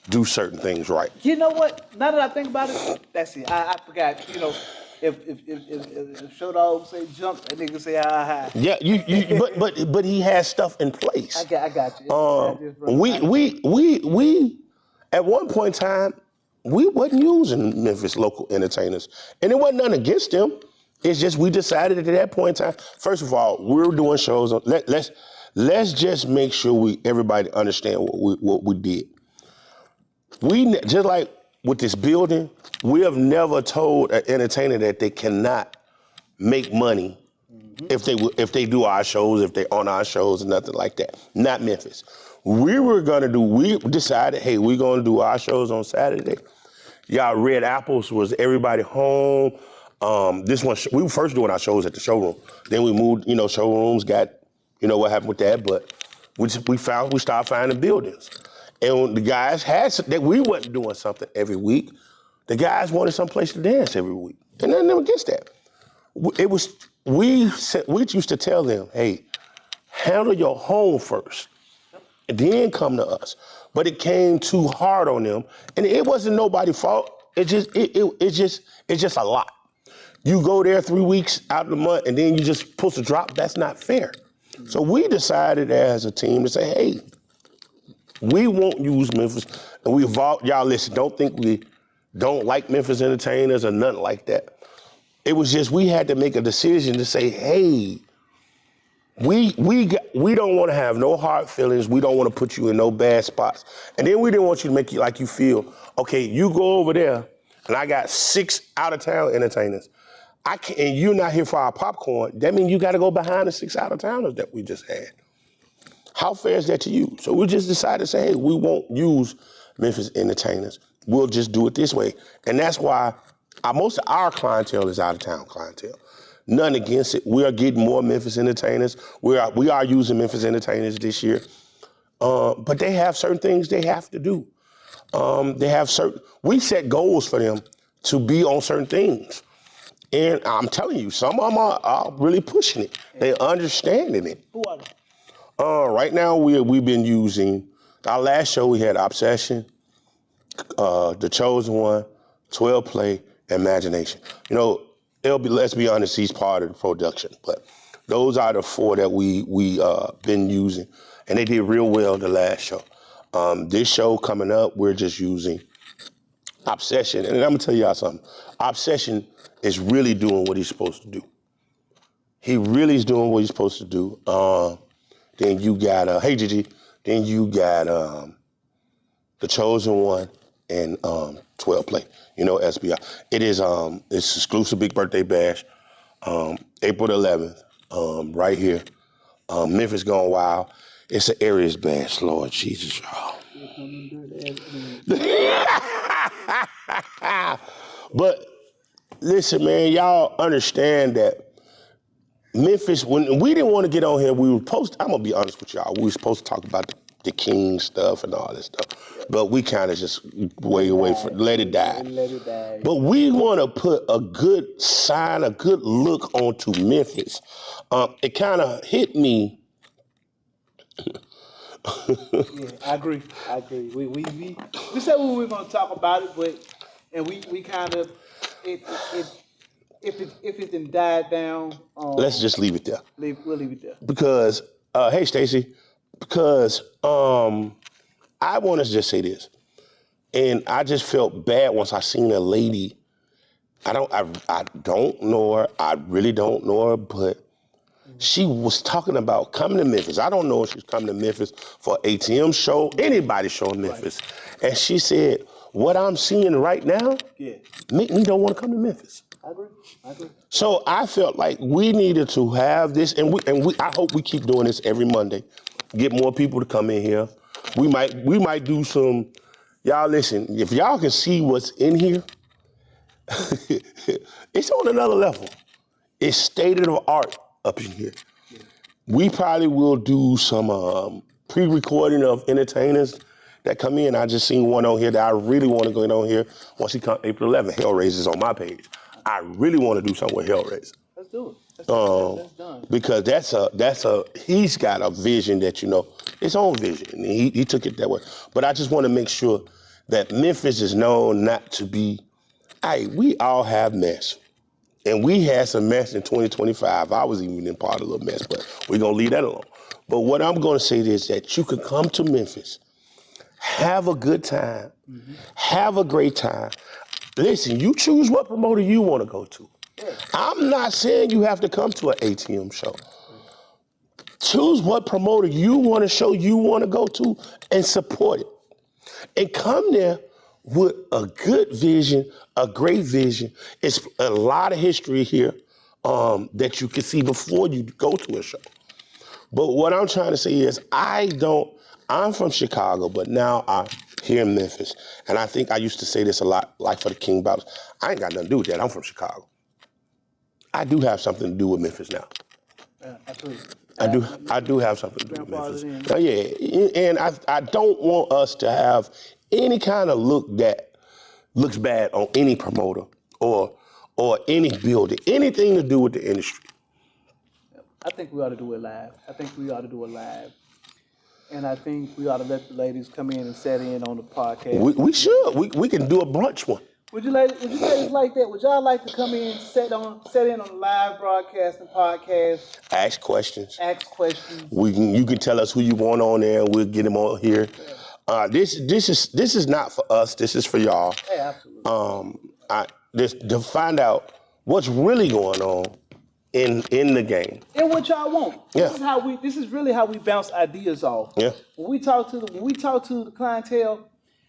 do certain things right. You know what? Now that I think about it, that's it. I forgot. You know, if Show Dog say jump, that nigga say high. Yeah, but he has stuff in place. I got you. We at one point in time, we wasn't using Memphis local entertainers, and it wasn't nothing against them. It's just we decided at that point in time. First of all, we were doing shows. Let's just make sure everybody understand what we did. We just like with this building, we have never told an entertainer that they cannot make money if they do our shows, if they on our shows, and nothing like that. Not Memphis. We decided, hey, we're gonna do our shows on Saturday. Y'all, Red Apples was everybody home. This one, we were first doing our shows at the showroom. Then we moved, showrooms got, what happened with that, but we started finding buildings. And the guys that we wasn't doing something every week. The guys wanted some place to dance every week. And nothing against that. We used to tell them, hey, handle your home first, and then come to us. But it came too hard on them, and it wasn't nobody's fault. It's just a lot. You go there 3 weeks out of the month, and then you just supposed to drop. That's not fair. So we decided as a team to say, hey, we won't use Memphis, and we evolved. Y'all listen, don't think we don't like Memphis entertainers or nothing like that. It was just we had to make a decision to say, hey, we don't want to have no hard feelings. We don't want to put you in no bad spots. And then we didn't want you to make you like you feel, okay, you go over there, and I got 6 out-of-town entertainers. And you're not here for our popcorn. That means you got to go behind the 6 out-of-towners that we just had. How fair is that to you? So we just decided to say, hey, we won't use Memphis entertainers. We'll just do it this way. And that's why most of our clientele is out-of-town clientele. None against it. We are getting more Memphis entertainers. We are using Memphis entertainers this year. But they have certain things they have to do. We set goals for them to be on certain things. And I'm telling you, some of them are really pushing it. They're understanding it. Who are they? Right now, we've been using, our last show we had Obsession, The Chosen One, 12 Play, Imagination. Let's be honest, he's part of the production, but those are the 4 that we been using, and they did real well the last show. This show coming up, we're just using Obsession, and I'm gonna tell y'all something. Obsession is really doing what he's supposed to do. He really is doing what he's supposed to do. Then you got, hey Gigi, then you got The Chosen One and 12 Play, SBI. It is, it's exclusive Big Birthday Bash, April the 11th, right here. Memphis Gone Wild. It's an Aries Bash, Lord Jesus, y'all. But listen, man, y'all understand that Memphis, when we didn't want to get on here, I'm going to be honest with y'all, we were supposed to talk about the King stuff and all this stuff, but we kind of just let it die. But we want to put a good sign, a good look onto Memphis. It kind of hit me. Yeah, I agree. We said we were going to talk about it, and we kind of, if it didn't die down, let's just leave it there. We'll leave it there. Because, hey, Stacey, because I want to just say this, and I just felt bad once I seen a lady. I don't know her. I really don't know her, but she was talking about coming to Memphis. I don't know if she's coming to Memphis for ATM show, anybody show in Memphis, and she said, "What I'm seeing right now, make me don't want to come to Memphis." I agree. So I felt like we needed to have this, and I hope we keep doing this every Monday. Get more people to come in here. We might do some. Y'all listen. If y'all can see what's in here, it's on another level. It's state of the art up in here. Yeah. We probably will do some pre-recording of entertainers that come in. I just seen one on here that I really want to go on here once he comes April 11th. Hellraiser's on my page. I really want to do something with Hellraiser. Let's do it. That's done. Because he's got a vision that, his own vision. And he took it that way. But I just want to make sure that Memphis is known not to be, we all have mess. And we had some mess in 2025. I was even in part of a little mess, but we're going to leave that alone. But what I'm going to say is that you can come to Memphis, have a good time, have a great time. Listen, you choose what promoter you want to go to. I'm not saying you have to come to an ATM show. Choose what promoter you want to show you want to go to and support it. And come there with a good vision, a great vision. It's a lot of history here that you can see before you go to a show. But what I'm trying to say is I'm from Chicago, but now I'm here in Memphis. And I think I used to say this a lot, like for the King Battles. I ain't got nothing to do with that. I'm from Chicago. I do have something to do with Memphis now. Absolutely. I do have something to do with Memphis. And I don't want us to have any kind of look that looks bad on any promoter or any building, anything to do with the industry. I think we ought to do it live. And I think we ought to let the ladies come in and set in on the podcast. We should. We can do a brunch one. Would you ladies like that? Would y'all like to come in and set in on the live broadcast and podcast? Ask questions. You can tell us who you want on there, and we'll get them on here. Yeah. This is not for us. This is for y'all. Yeah, absolutely. To find out what's really going on in the game and what y'all want. Yeah. This is really how we bounce ideas off. Yeah. When we talk to the clientele,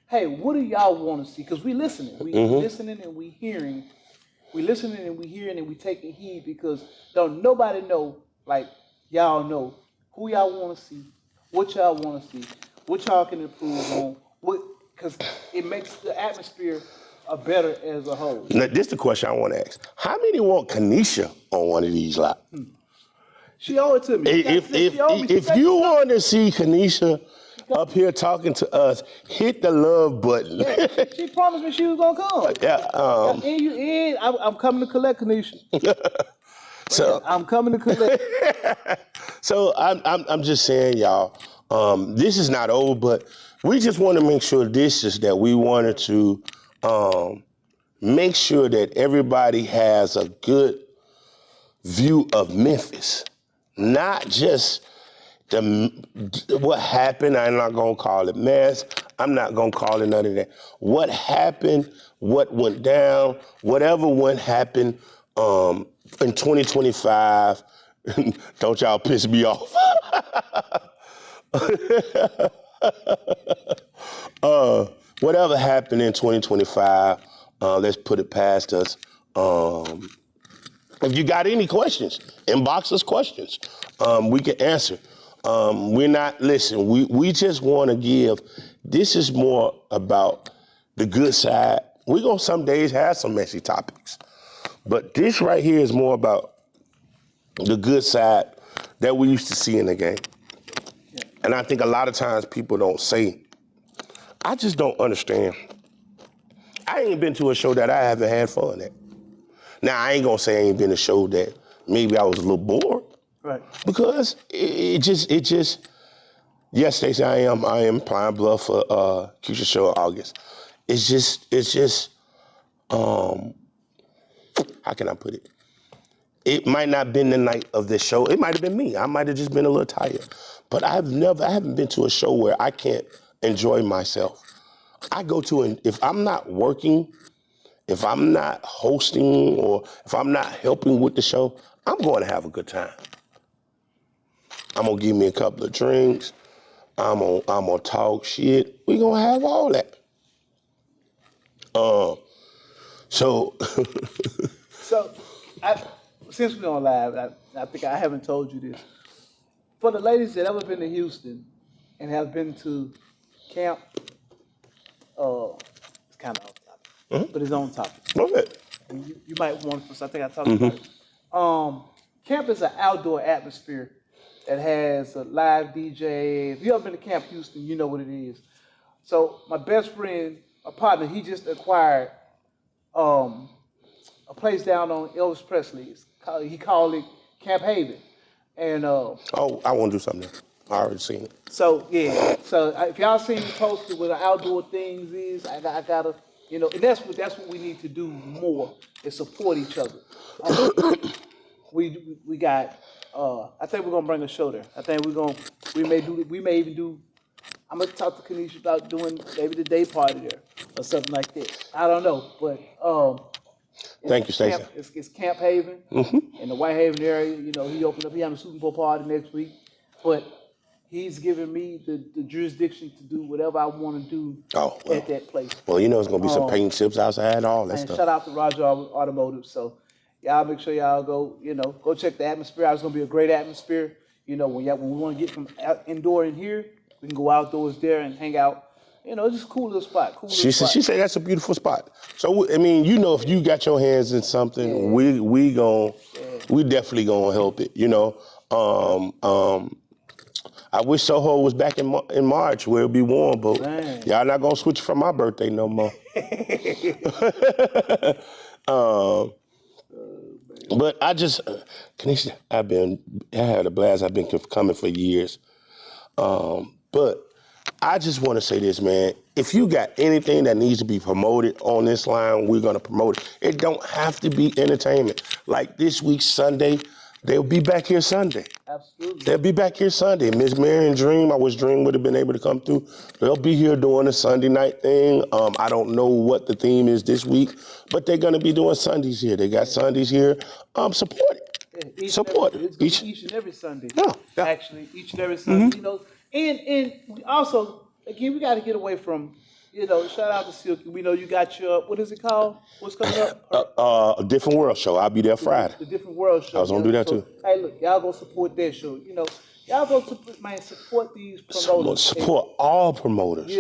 hey, what do y'all want to see? Because we listening. We listening and we hearing. We listening and we hearing and we taking heed because don't nobody know like y'all know who y'all want to see, what y'all want to see, what y'all can improve on. Because it makes the atmosphere better as a whole. Now, this is the question I want to ask. How many want Kanisha on one of these lots? She owe it to me. If you want to see Kanisha up here talking to us, hit the love button. Yeah, she promised me she was gonna come. Yeah. I'm coming to collect, Kanisha. So I'm coming to collect. So I'm just saying, y'all. This is not over, but we just want to make sure that we wanted to make sure that everybody has a good view of Memphis, not just what happened. I'm not gonna call it mess. I'm not gonna call it none of that. What happened, what went down, whatever happened in 2025. Don't y'all piss me off. Whatever happened in 2025, let's put it past us. If you got any questions, inbox us questions. We can answer. We just want to give, this is more about the good side. We're going to some days have some messy topics. But this right here is more about the good side that we used to see in the game. Yeah. And I think a lot of times people don't say, I just don't understand. I ain't been to a show that I haven't had fun at. Now, I ain't gonna say I ain't been to a show that maybe I was a little bored. Right. Because it just, yes, Stacey, I am applying bluff for Future Show in August. It's just, how can I put it? It might not have been the night of this show. It might have been me. I might have just been a little tired. But I haven't been to a show where I can't enjoy myself. I go to, if I'm not working, if I'm not hosting, or if I'm not helping with the show, I'm going to have a good time. I'm going to give me a couple of drinks. I'm gonna talk shit. We going to have all that. So since we're on live, I think I haven't told you this. For the ladies that ever been to Houston and have been to camp, it's kind of off topic, but it's on topic. Okay. and you might want to. I think I talked about it. Camp is an outdoor atmosphere that has a live DJ. If you ever been to Camp Houston, you know what it is. So my best friend, a partner, he just acquired a place down on Elvis Presley's. He called it Camp Haven, and Oh, I want to do something there. I already seen it. so yeah. So if y'all seen me posted where the outdoor things is, I gotta, and that's what we need to do more is support each other. We got. I think we're gonna bring a show there. I think we may even do. I'm gonna talk to Kanisha about doing maybe the day party there or something like that. I don't know, but Thank you, Stacey. It's Camp Haven in the Whitehaven area. He opened up. He having a Super Bowl party next week, but he's giving me the jurisdiction to do whatever I want to do at that place. Well, it's gonna be some paint chips outside and all that And stuff. shout out to Roger Automotive. So y'all make sure y'all go check the atmosphere out. It's gonna be a great atmosphere. When we want to get from indoor in here, we can go outdoors there and hang out. It's just a cool little spot. She said that's a beautiful spot. So if you got your hands in something, we definitely gonna help it. I wish Soho was back in March where it'd be warm, but y'all not gonna switch from my birthday no more. But Kanisha, I had a blast. I've been coming for years. But I just want to say this, man. If you got anything that needs to be promoted on this line, we're going to promote it. It don't have to be entertainment. Like this week, Sunday, they'll be back here Sunday. Absolutely. They'll be back here Sunday. Miss Marion Dream, I wish Dream would have been able to come through. They'll be here doing a Sunday night thing. I don't know what the theme is this week, but they're going to be doing Sundays here. They got Sundays here. Support it. Support it. Each and every Sunday. Yeah. Actually, each and every Sunday. And we also, again, we got to get away from, shout out to Silky. We know you got your, what is it called? What's coming up? A Different World show. I'll be there Friday. The Different World show. I was going to do that too. Hey, look, y'all go support that show. Y'all go support these promoters. Support all promoters.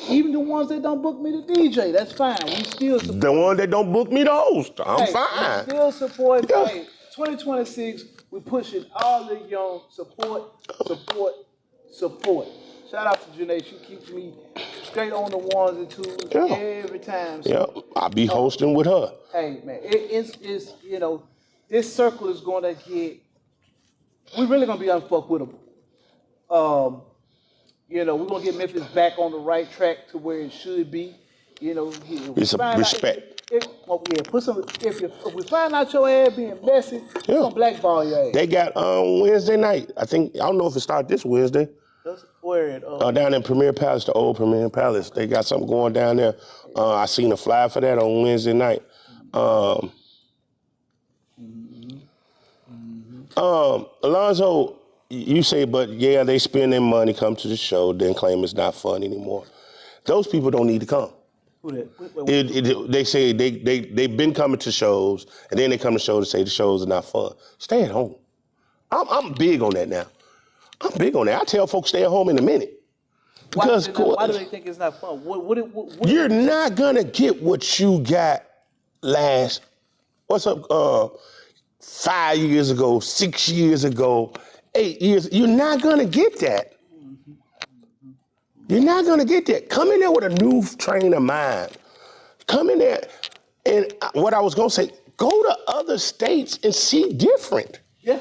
Even the ones that don't book me to DJ, that's fine. We still support. The ones that don't book me to host, I'm fine. We still support. Yeah. Hey, 2026, we're pushing all the young support. Shout out to Janae. She keeps me straight on the ones and twos every time. So, I'll be hosting with her. Hey, man, it's this circle is going to get, we're really going to be unfuckwittable. We're going to get Memphis back on the right track to where it should be. It's a respect. If we find out your ass being messy, we're going to blackball your ass. They got Wednesday night. I don't know if it started this Wednesday. Where it? Down in Premier Palace, the old Premier Palace. They got something going down there. I seen a flyer for that on Wednesday night. Alonzo, you say, but yeah, they spend their money, come to the show, then claim it's not fun anymore. Those people don't need to come. Who that? They say they've been coming to shows, and then they come to shows to say the shows are not fun. Stay at home. I'm big on that now. I'm big on that. I tell folks stay at home in a minute. Because why do they think it's not fun? You're not gonna get what you got last. What's up? 5 years ago, 6 years ago, 8 years. You're not gonna get that. You're not gonna get that. Come in there with a new train of mind. Come in there, and what I was gonna say, go to other states and see different. Yeah.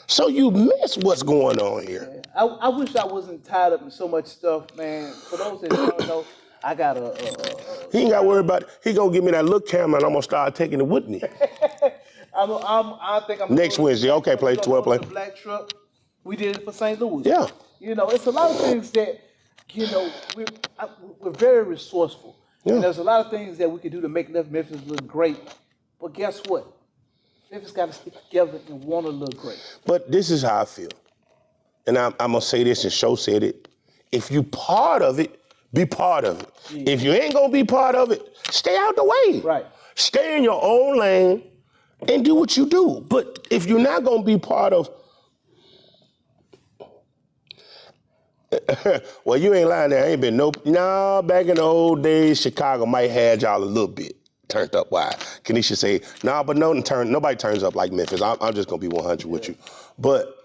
So you miss what's going on here. I wish I wasn't tied up in so much stuff, man. For those that don't know, I got He ain't got to worry about it. He gonna give me that look camera, and I'm gonna start taking it with me. I think I'm next Wednesday. Okay, play 12 play. Black Truck. We did it for St. Louis. Yeah. It's a lot of things that we're very resourceful. Yeah. And there's a lot of things that we can do to make Memphis look great. But guess what? Memphis got to stick together and want to look great. But this is how I feel. And I'm going to say this, and Show said it. If you part of it, be part of it. Yeah. If you ain't going to be part of it, stay out the way. Right. Stay in your own lane and do what you do. But if you're not going to be part of, Well, you ain't lying there. Ain't been no, back in the old days, Chicago might have y'all a little bit turned up. Why? Kanisha say, but nobody turns up like Memphis. I'm just going to be 100 with you. But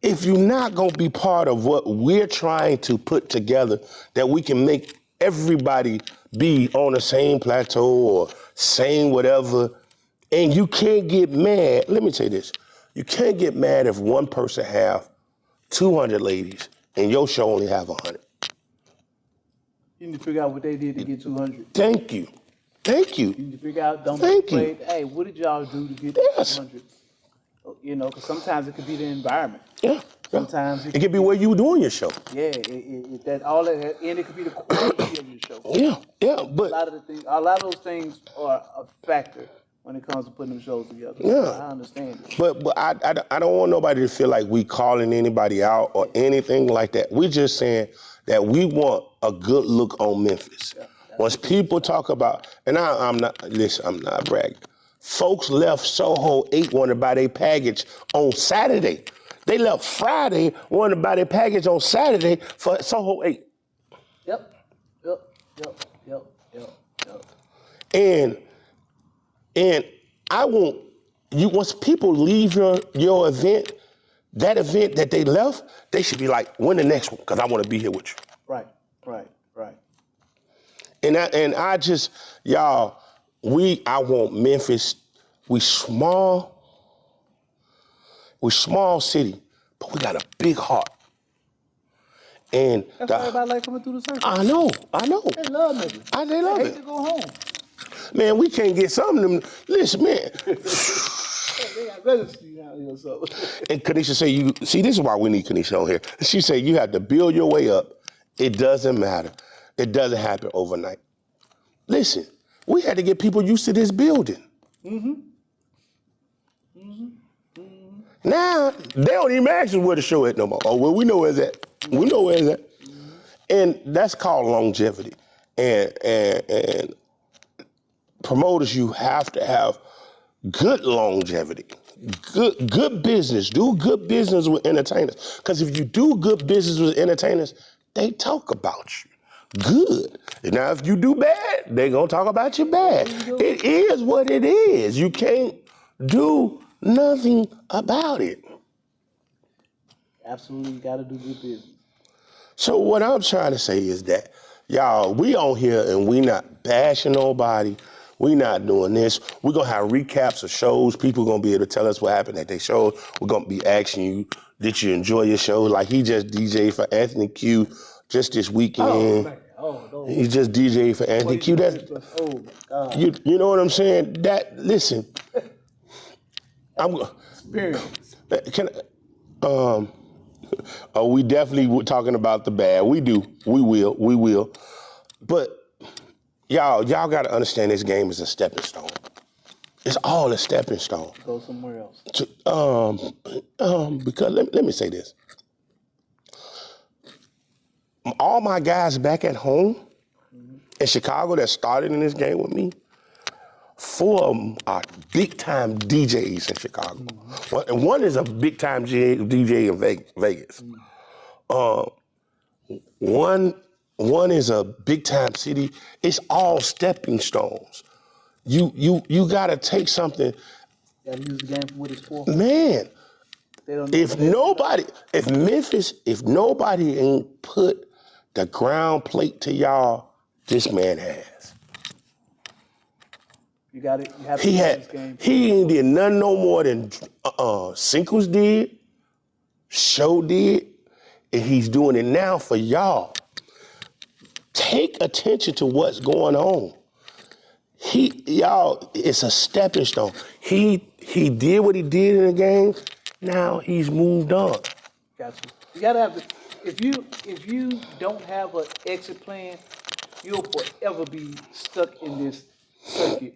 if you're not going to be part of what we're trying to put together, that we can make everybody be on the same plateau or same whatever, and you can't get mad. Let me say this. You can't get mad if one person have 200 ladies and your show only have 100. You need to figure out what they did to get 200. Thank you. You need to figure out, don't be afraid. Hey, what did y'all do to get 200? You know, because sometimes it could be the environment. Yeah. Sometimes it could be where you doing your show. Yeah, and it could be the quality of your show. Yeah, but a lot of those things are a factor when it comes to putting them shows together. Yeah, so I understand it. But I don't want nobody to feel like we calling anybody out or anything like that. We just saying that we want a good look on Memphis. Yeah, once people talk about, and I'm not bragging. Folks left Soho 8 wanted to buy their package on Saturday. They left Friday wanted to buy their package on Saturday for Soho 8. Yep. And I want you, once people leave your event, that event that they left, they should be like, when the next one? Because I want to be here with you. Right. And I just, y'all, I want Memphis. We small city, but we got a big heart. And that's why everybody like coming through the circle. I know. They love Memphis. They love it. They hate to go home. Man, we can't get some of them. Listen, man. They got registry out here, so. And Kanisha say, this is why we need Kanisha on here. She said you have to build your way up. It doesn't matter. It doesn't happen overnight. Listen, we had to get people used to this building. Now, they don't even ask us where the show at no more. Oh, well, we know where it's at. We know where it's at. And that's called longevity. And promoters, you have to have good longevity, good business. Do good business with entertainers. Because if you do good business with entertainers, they talk about you good. And now, if you do bad, they gonna talk about you bad. It is what it is. You can't do nothing about it. Absolutely, you gotta do good business. So what I'm trying to say is that, y'all, we on here and we not bashing nobody. We not doing this. We're going to have recaps of shows. People going to be able to tell us what happened at their shows. We're going to be asking you, did you enjoy your show? Like he just DJ'd for Anthony Q just this weekend. He just DJ'd for Anthony Q. God. You know what I'm saying? Listen. Experience. We definitely were talking about the bad. We do. We will. But y'all got to understand this game is a stepping stone. It's all a stepping stone. Go somewhere else. Because let me say this. All my guys back at home in Chicago that started in this game with me, 4 of them are big-time DJs in Chicago. And one is a big-time DJ in Vegas. One is a big-time city. It's all stepping stones. You got to take something. You got to use the game for what it's for. Man, if nobody ain't put the ground plate to y'all, this man has. You got it. You have to this game. He ain't did nothing no more than Singles did, Show did, and he's doing it now for y'all. Take attention to what's going on. Y'all, it's a stepping stone. He did what he did in the game. Now he's moved on. Gotcha. You gotta have if you don't have an exit plan, you'll forever be stuck in this circuit.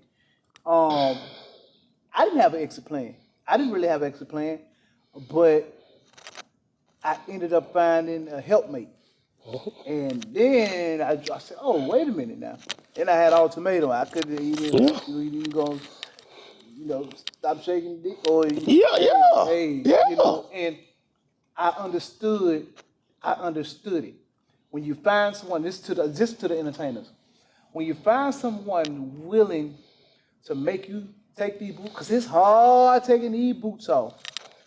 I didn't have an exit plan. I didn't really have an exit plan, but I ended up finding a helpmate. And then I said, oh, wait a minute now. Then I had ultimatum. I couldn't even go, stop shaking dick or hey, and I understood it. when you find someone, this to the entertainers, when you find someone willing to make you take these boots, because it's hard taking these boots off.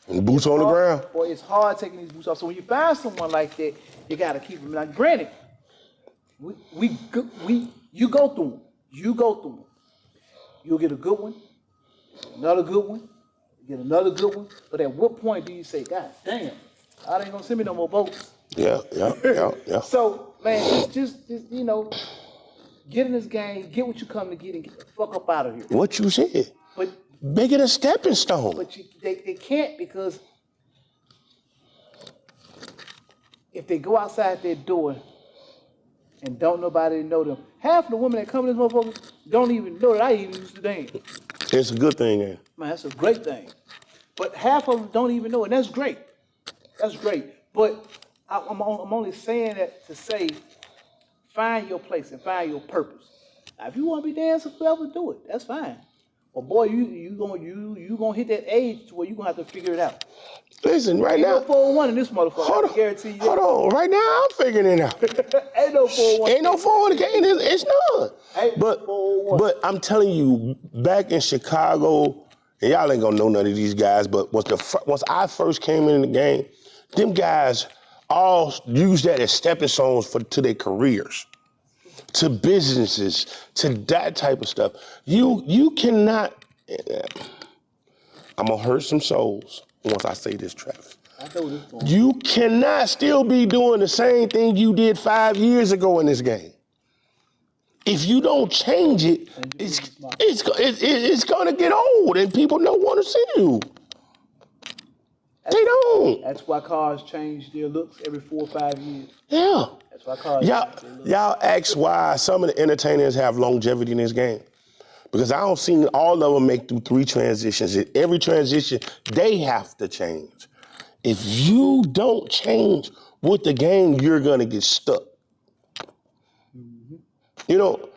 And boots on the ground. Boy, it's hard taking these boots off. So when you find someone like that, you gotta keep them. Now, granted, you go through them. You go through them. You'll get a good one, another good one, get another good one. But at what point do you say, God damn, I ain't gonna send me no more boats? Yeah. So, man, just you know, get in this game, get what you come to get, and get the fuck up out of here. What you said. But make it a stepping stone. But they can't, because if they go outside their door and don't nobody know them, half of the women that come to this motherfucker don't even know that I even used to dance. It's a good thing, man. Man, that's a great thing. But half of them don't even know it, and that's great. That's great. But I'm only saying that to say, find your place and find your purpose. Now, if you want to be dancing forever, do it. That's fine. But boy, you gonna hit that age to where you gonna have to figure it out. Listen, right now. Ain't no 401 in this motherfucker. I guarantee you. Hold on. Right now, I'm figuring it out. Ain't no 401. Ain't no 401. It's none. Ain't But 401. but I'm telling you, back in Chicago, and y'all ain't gonna know none of these guys. But once I first came in the game, them guys all used that as stepping stones to their careers, to businesses, to that type of stuff. You cannot. I'm gonna hurt some souls once I say this, Travis. I know this one. You cannot still be doing the same thing you did 5 years ago in this game. If you don't change it, it's gonna get old, and people don't want to see you. They don't. That's why cars change their looks every 4 or 5 years. Yeah. That's why cars change their looks. Y'all ask why some of the entertainers have longevity in this game. Because I don't see all of them make through 3 transitions. In every transition, they have to change. If you don't change with the game, you're going to get stuck. Mm-hmm. You know,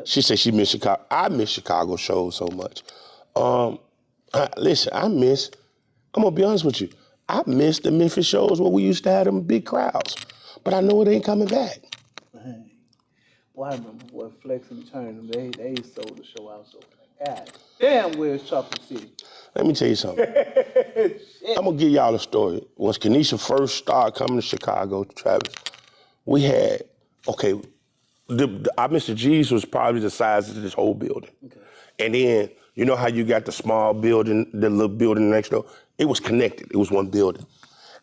she said she missed Chicago. I miss Chicago shows so much. Listen, I'm going to be honest with you. I miss the Memphis shows where we used to have them big crowds. But I know it ain't coming back. Well, I remember Flex and Turner, they sold the show out, so God damn, where's Chocolate City? Let me tell you something. I'm going to give y'all a story. Once Kenesha first started coming to Chicago, Travis, we had, our Mr. G's was probably the size of this whole building. Okay. And then, you know how you got the small building, the little building next door? It was connected. It was one building.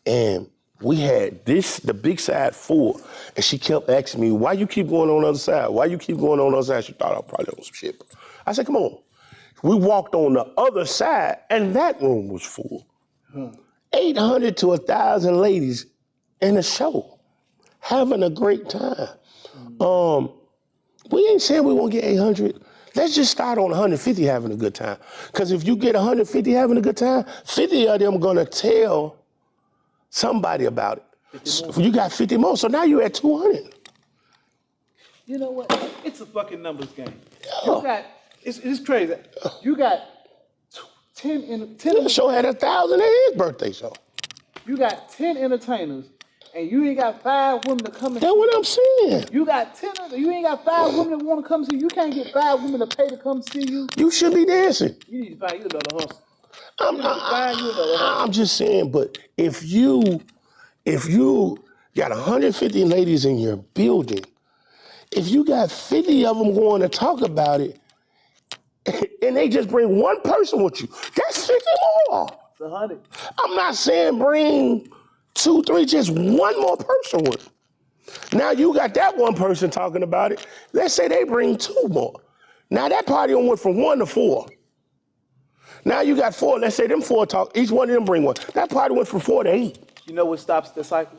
And we had the big side full, and she kept asking me, why you keep going on the other side? Why you keep going on the other side? She thought I was probably on some shit. I said, come on. We walked on the other side, and that room was full. 800 to 1,000 ladies in a show, having a great time. We ain't saying we won't get 800. Let's just start on 150 having a good time. Because if you get 150 having a good time, 50 of them going to tell somebody about it. So you got 50 more, so now you're at 200. You know what? It's a fucking numbers game. Yeah. You got, it's crazy. You got 10 The show had 1,000 at his birthday show. You got 10 entertainers, and you ain't got 5 women to come and That's what I'm saying. You got 10, you ain't got 5 women that want to come see you. You can't get 5 women to pay to come see you. You should be dancing. You need to find you another hustle. I'm just saying, but if you got 150 ladies in your building, if you got 50 of them going to talk about it, and they just bring one person with you, that's 50 more. It's 100. I'm not saying bring 2, 3, just one more person with you. Now you got that one person talking about it. Let's say they bring 2 more. Now that party went from 1 to 4. Now you got 4. Let's say them 4 talk. Each one of them bring one. That party went from 4 to 8. You know what stops the cycle?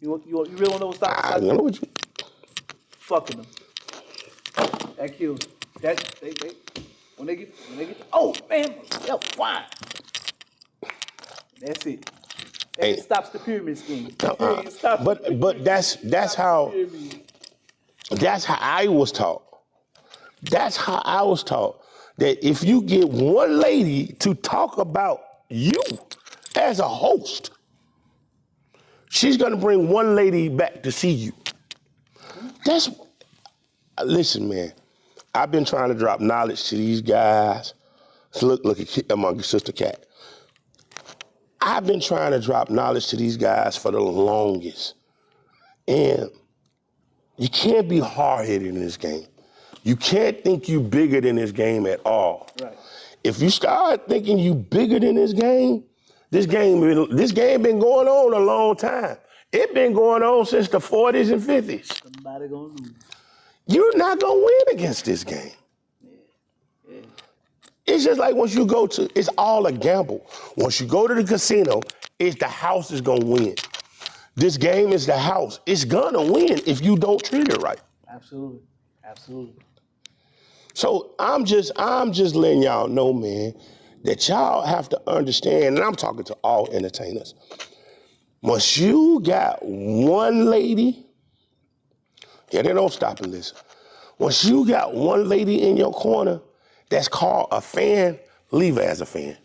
You really want to know what stops the cycle? I know what you. Fucking them. That kills. When they get. Oh man, yo, why? That's it. It stops the pyramid scheme. But that's how I was taught. That's how I was taught. That if you get one lady to talk about you as a host, She's gonna bring one lady back to see you. Listen, man. I've been trying to drop knowledge to these guys. Look at my sister Cat. I've been trying to drop knowledge to these guys for the longest. And you can't be hard-headed in this game. You can't think you bigger than this game at all. Right. If you start thinking you bigger than this game been going on a long time. It been going on since the 40s and 50s. Somebody gonna lose. You're not gonna win against this game. Yeah. It's just like it's all a gamble. Once you go to the casino, it's the house is gonna win. This game is the house. It's gonna win if you don't treat it right. Absolutely. So I'm just letting y'all know, man, that y'all have to understand, and I'm talking to all entertainers. Once you got one lady, they don't stop and listen. Once you got one lady in your corner that's called a fan, leave her as a fan.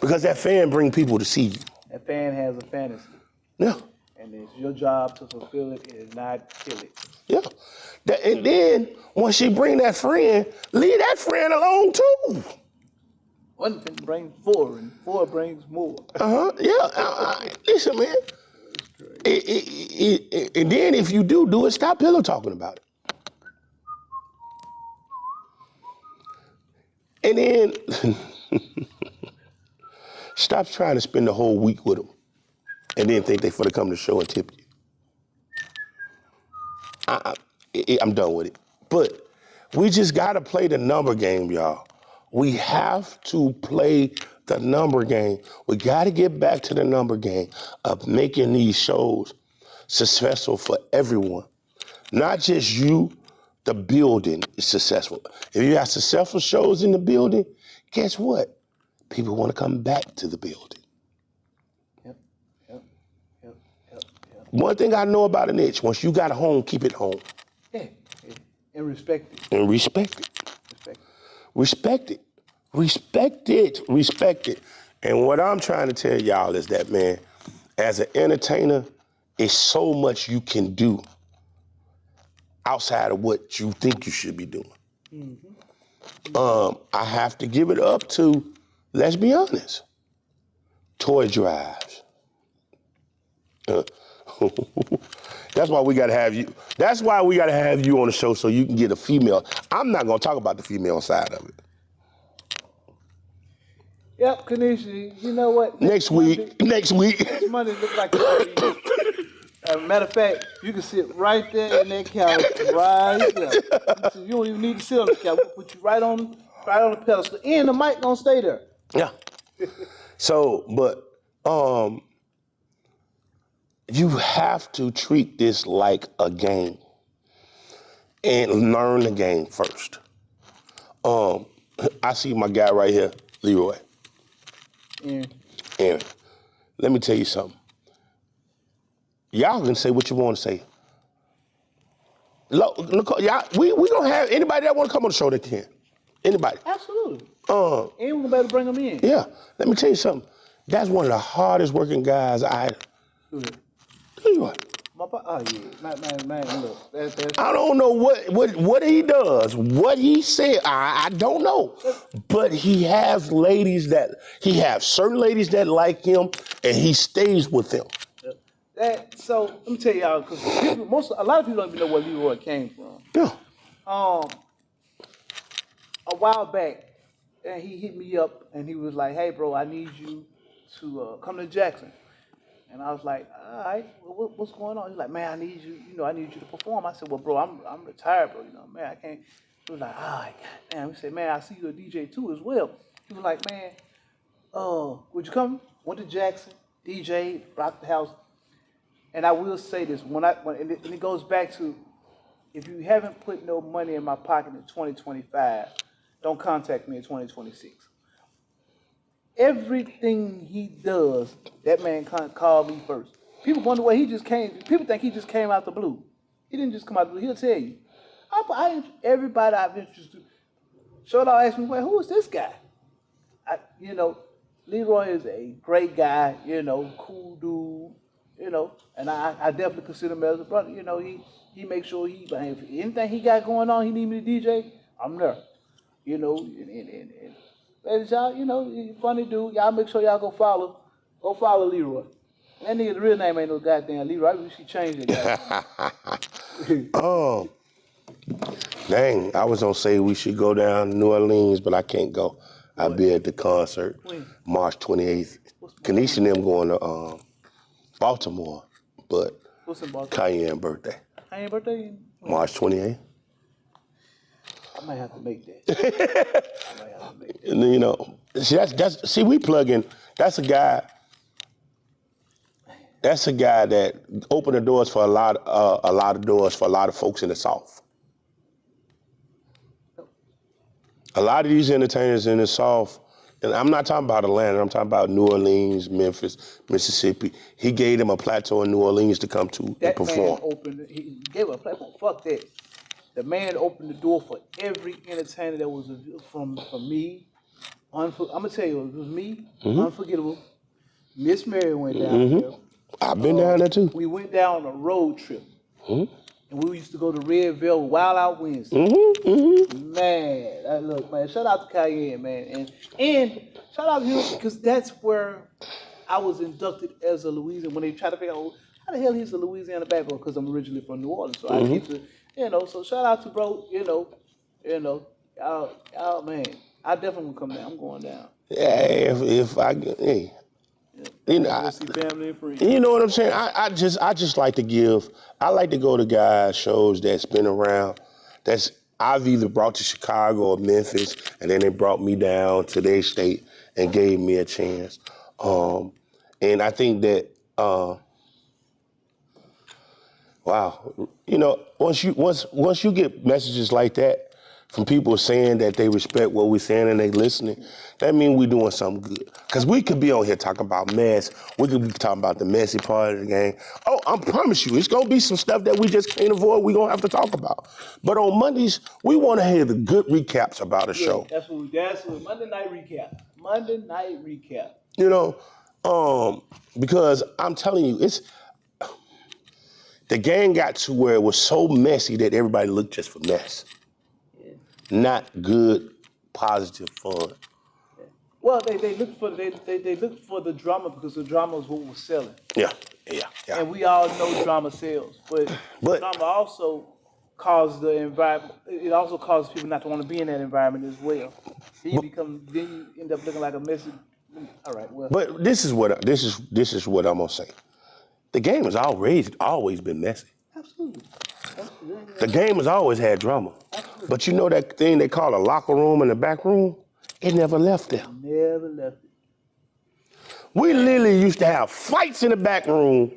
Because that fan bring people to see you. That fan has a fantasy. Yeah. And it's your job to fulfill it and not kill it. Yeah. And then, once she bring that friend, leave that friend alone too. One thing brings four, and four brings more. Yeah. Listen, man. And then if you do it, stop pillow talking about it. And then stop trying to spend the whole week with them. And then think they finna come to the show and tip you. I'm done with it. But we just gotta play the number game, y'all. We have to play the number game. We gotta get back to the number game of making these shows successful for everyone. Not just you, the building is successful. If you have successful shows in the building, guess what? People wanna come back to the building. Yep. One thing I know about an itch, once you got a home, keep it home. Yeah. And respect it. And respect it. And what I'm trying to tell y'all is that, man, as an entertainer, it's so much you can do outside of what you think you should be doing. I have to give it up to, let's be honest, toy drives. That's why we gotta have you. That's why we gotta have you on the show so you can get a female. I'm not gonna talk about the female side of it. Yep, Kanisha, you know what? Next week. Next Monday look like matter of fact, you can sit right there in that couch, right there. You don't even need to sit on the couch. We'll put you right on the pedestal. And the mic gonna stay there. Yeah. So, but you have to treat this like a game and learn the game first. I see my guy right here, Leroy. Aaron, let me tell you something. Y'all can say what you want to say. Look, y'all, we gonna have anybody that want to come on the show that can. Anybody. Absolutely. And we better bring them in. Yeah. Let me tell you something. That's one of the hardest working guys Leroy. Oh yeah, man, look. That's I don't know what he does, what he said. I don't know, but he has certain ladies that like him, and he stays with them. So let me tell y'all, because a lot of people don't even know where Leroy came from. Yeah. A while back, and he hit me up, and he was like, "Hey, bro, I need you to come to Jackson." And I was like, all right, what's going on? He's like, man, I need you to perform. I said, well, bro, I'm retired, bro. Man, I can't. He was like, all right, goddamn. He said, man, I see you're a DJ too as well. He was like, man, would you come? Went to Jackson, DJ, rocked the house. And I will say this, and it goes back to, if you haven't put no money in my pocket in 2025, don't contact me in 2026. Everything he does, that man called me first. People wonder where he just came. People think he just came out the blue. He didn't just come out the blue. He'll tell you. Everybody I've introduced to, Short asked me, well, who is this guy? Leroy is a great guy, cool dude, you know, and I definitely consider him as a brother. You know, he makes sure if anything he got going on, he need me to DJ, I'm there. You know, and ladies, y'all, you know, he funny dude. Y'all make sure y'all go follow Leroy. That nigga's real name ain't no goddamn Leroy. I wish he changed it. Oh, dang! I was gonna say we should go down to New Orleans, but I can't go. I'll be at the concert March 28th. Kanisha and them going to Baltimore, but What's in Baltimore? Cayenne birthday. Cayenne birthday? March 28th. I might have to make that. And then, you know, see we plug in. That's a guy that opened the doors for a lot of doors for a lot of folks in the South. A lot of these entertainers in the South, and I'm not talking about Atlanta, I'm talking about New Orleans, Memphis, Mississippi. He gave them a plateau in New Orleans to come to and perform. He gave a platform. Fuck that. The man opened the door for every entertainer that was from me. I'm gonna tell you, it was me, Unforgettable. Miss Mary went down there. I've been down there too. We went down a road trip. And we used to go to Red Velvet, Wild Out Wednesday. Man, look, man, shout out to Cayenne, man. And shout out to him because that's where I was inducted as a Louisiana. When they try to figure out how the hell he's a Louisiana background, because I'm originally from New Orleans. So I get to, you know, so shout out to bro, you know, y'all, man. I definitely will come down. I'm going down. Yeah, if I hey. You know, see family and friends. You know what I'm saying? I just like to give. I like to go to guys shows that's been around. That's I've either brought to Chicago or Memphis, and then they brought me down to their state and gave me a chance. And I think that wow, you know, once you get messages like that from people saying that they respect what we're saying and they listening, that means we're doing something good. Because we could be on here talking about mess. We could be talking about the messy part of the game. Oh, I promise you, it's going to be some stuff that we just can't avoid. We're going to have to talk about. But on Mondays, we want to hear the good recaps about a show. That's what Monday night recap. Monday night recap. You know, because I'm telling you, the game got to where it was so messy that everybody looked just for mess. Not good, positive fun. Well, they looked for the drama because the drama is what was selling. Yeah. And we all know drama sells, but drama also causes the environment. It also causes people not to want to be in that environment as well. Then you end up looking like a messy. All right, well. But this is what I'm gonna say. The game has always been messy. Absolutely. The game has always had drama. Absolutely. But you know that thing they call a locker room and the back room? It never left there. Never left it. We literally used to have fights in the back room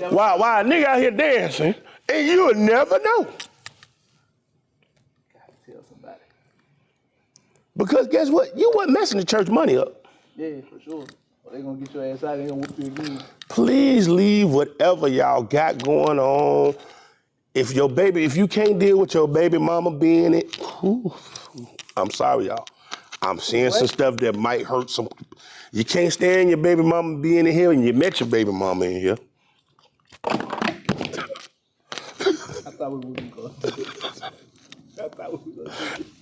while a nigga out here dancing, and you would never know. Gotta tell somebody. Because guess what? You wasn't messing the church money up. Yeah, for sure. Well, they gonna get your ass out, they gonna whoop you again. Please leave whatever y'all got going on. If you can't deal with your baby mama being it, I'm sorry, y'all. I'm seeing some stuff that might hurt some. You can't stand your baby mama being in here, and you met your baby mama in here. I thought we were going to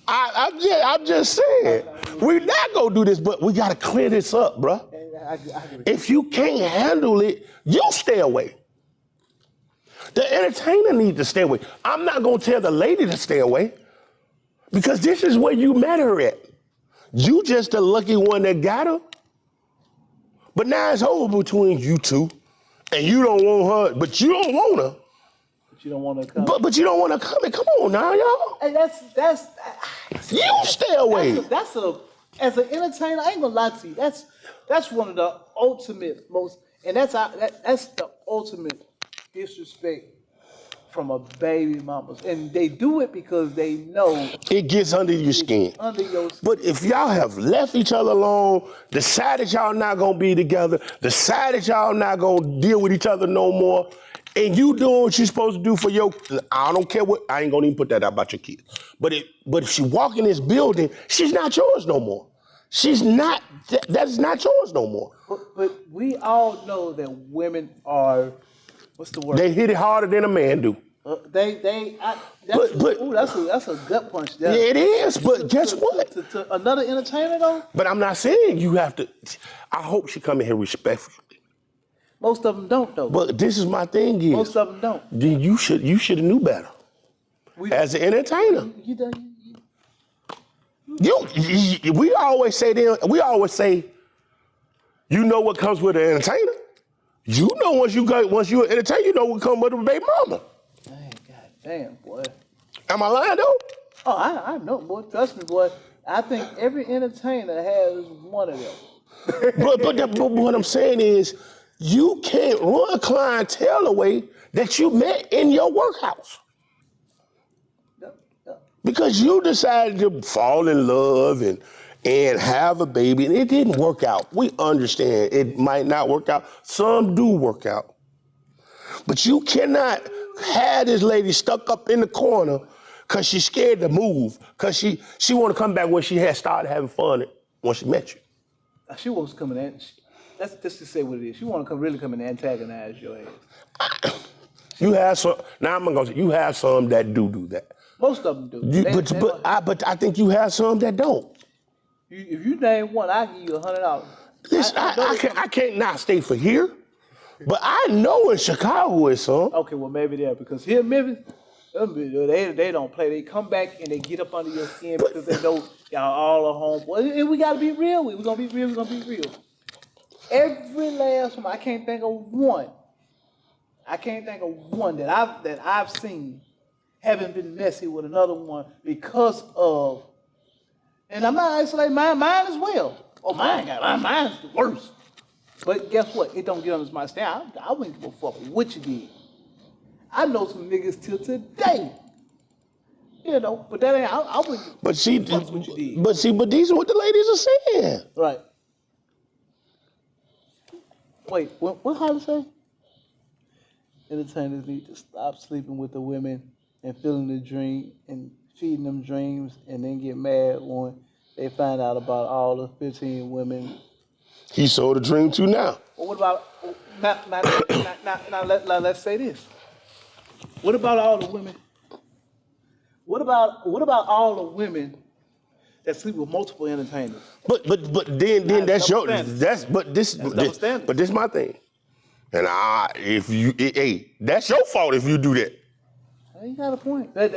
I'm just saying. We're not going to do this, but we got to clear this up, bruh. If you can't handle it, you stay away. The entertainer needs to stay away. I'm not going to tell the lady to stay away because this is where you met her at. You just the lucky one that got her. But now it's over between you two, and you don't want her, but you don't want her. But you don't want to come. But you don't want to come. Come on now, y'all. Hey, that's you stay away. As an entertainer, I ain't gonna lie to you. That's one of the ultimate most, and that's the ultimate disrespect from a baby mama. And they do it because they know it gets under your skin. Under your skin. But if y'all have left each other alone, decided y'all not gonna be together, decided y'all not gonna deal with each other no more, and you doing what you're supposed to do for I don't care what, I ain't gonna even put that out about your kids. But if she walk in this building, she's not yours no more. She's not. That's not yours no more. But we all know that women are, what's the word? They hit it harder than a man do. That's a gut punch. Yeah, it is. But guess what? To another entertainer though. But I'm not saying you have to. I hope she come in here respectfully. Most of them don't though. But this is my thing is. Most of them don't. Then you should have knew better. As an entertainer. We always say, you know what comes with an entertainer. You know once you're an entertainer, you know what comes with a baby mama. Dang, God damn, boy. Am I lying though? Oh, I know, boy. Trust me, boy. I think every entertainer has one of them. but what I'm saying is, you can't run clientele away that you met in your workhouse. Because you decided to fall in love and have a baby, and it didn't work out. We understand it might not work out. Some do work out. But you cannot have this lady stuck up in the corner because she's scared to move, because she want to come back when she had started having fun when she met you. She wants to come in. That's just to say what it is. She want to really come in and antagonize your ass. You have some. Now I'm gonna say you have some that do that. Most of them do. But I think you have some that don't. If you name one, I'll give you $100. Listen, I can't not stay for here, but I know in Chicago it's some. Okay, well maybe there because here in Memphis, they don't play. They come back and they get up under your skin because they know y'all all are home. And we gotta be real. We're gonna be real. We're gonna be real. Every last one, I can't think of one that I've seen having been messy with another one because of, and I'm not isolating mine as well. Oh, mine's the worst. But guess what? It don't get under my stand. I wouldn't give a fuck what you did. I know some niggas till today. You know, but that ain't, I wouldn't but give a fuck what you did. But these are what the ladies are saying. Right. Wait, what Holly say? Entertainers need to stop sleeping with the women and feeling the dream and feeding them dreams and then get mad when they find out about all the 15 women. He sold a dream too now. Well, what about, now let's say this. What about all the women? What about all the women that sleep with multiple entertainers? But then that's this my thing. And that's your fault if you do that. You got a point. They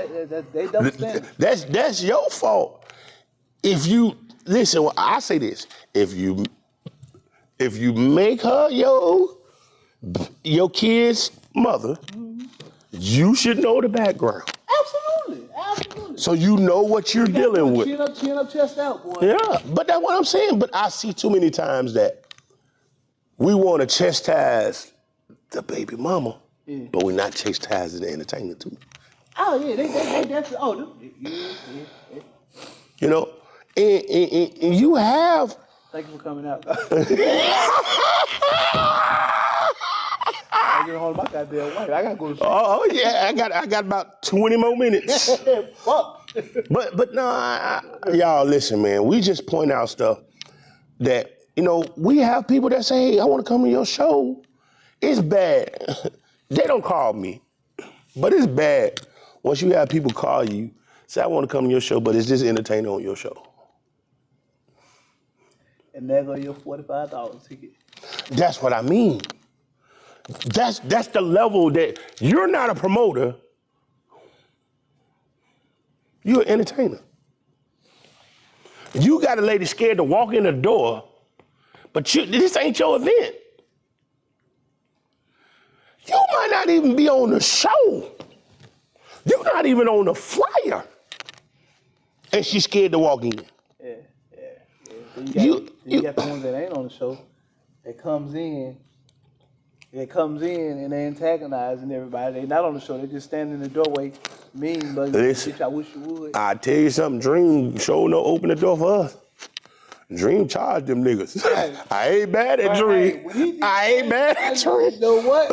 double standard. That's your fault. If you listen, well, I say this: if you make her your kid's mother, you should know the background. Absolutely. So you know what you're dealing with. Chin up, chest out, boy. Yeah, but that's what I'm saying. But I see too many times that we want to chastise the baby mama, but we're not chastising the entertainer too. Oh yeah, they definitely. Yeah. You know, and you have. Thank you for coming out. I get hold of my goddamn wife. I gotta go to sleep. Oh yeah, I got about 20 more minutes. Fuck. But no, y'all listen, man. We just point out stuff that we have people that say, "Hey, I want to come to your show." It's bad. They don't call me, but it's bad once you have people call you, say, "I want to come to your show," but it's this entertainer on your show. And there go your $45 ticket. That's what I mean. That's the level that you're not a promoter. You're an entertainer. You got a lady scared to walk in the door, but this ain't your event. You might not even be on the show. You're not even on the flyer. And she's scared to walk in. Yeah. You got the ones that ain't on the show that comes in and they antagonizing everybody. They not on the show. They just stand in the doorway, mean, but bitch, I wish you would. I tell you something, Dream sure no open the door for us. Dream charge them niggas. Right. I ain't bad at Dream. I ain't bad at Dream. You know what?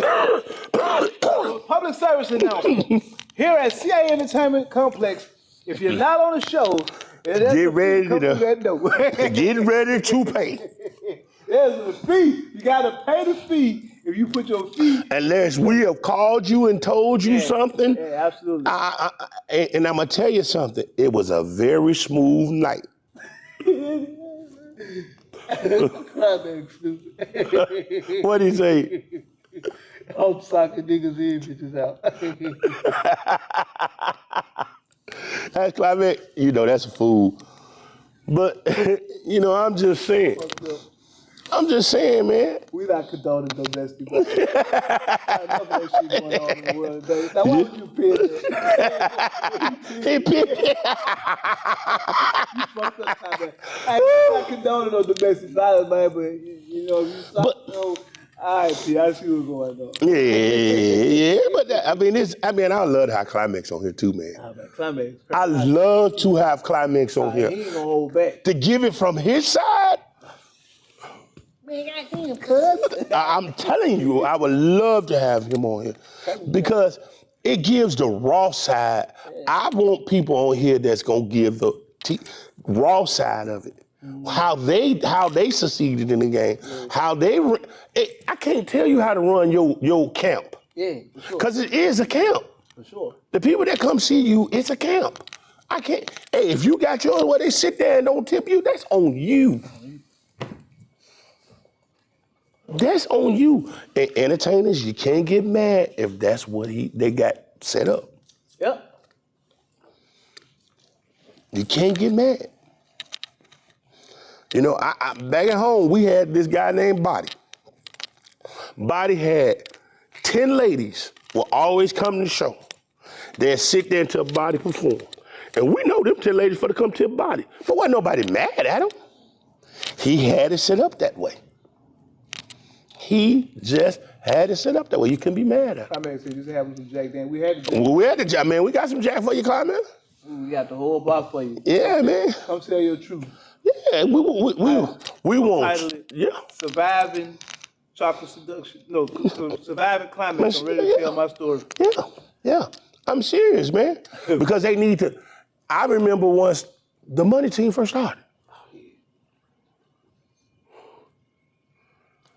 Public service announcement. Here at CIA Entertainment Complex, if you're not on the show, Get ready come to through that door. get ready to pay. There's a fee. You gotta pay the fee if you put your feet. Unless we have called you and told you something. Yeah, absolutely. And I'm gonna tell you something. It was a very smooth night. Climax, stupid. What did he say? I'm socking niggas in, bitches out. That's Climax. You know that's a fool. But you know, I'm just saying. I'm just saying, man. We not condoning domestic violence. I know that shit going on in the world today. Now, why would you pin that? He picked it. You fucked up, Tyler. I'm not condoning no domestic violence, man, but you know, you suck. All right, P, I see what's going on. Yeah. But I love to have Climax on here too, man. Climax. I love to have Climax on here. He ain't gonna hold back. To give it from his side. Man, goddamn, cuz. I'm telling you, I would love to have him on here because it gives the raw side. I want people on here that's gonna give the raw side of it. How they succeeded in the game. How they. I can't tell you how to run your camp. Yeah, for sure. Because it is a camp. For sure. The people that come see you, it's a camp. I can't. Hey, if you got yours where they sit there and don't tip you, that's on you. That's on you. And entertainers, you can't get mad if that's what they got set up. Yep. You can't get mad. You know, I back at home, we had this guy named Body. Body had 10 ladies will always come to the show. They'd sit there until Body perform. And we know them 10 ladies for to come to Body. But wasn't nobody mad at him. He had it set up that way. He just had it set up that way. You couldn't be mad at him. Climax said this happened to Jack Dan. We had the Jack. Well, we had the Jack, man. We got some Jack for you, Climax. We got the whole block for you. Yeah, man. Come tell your truth. Yeah, we want. Title it, Yeah. Surviving Chocolate Seduction. No, Surviving Climax. I'm ready to tell my story. Yeah. I'm serious, man. Because they need to. I remember once the Money Team first started.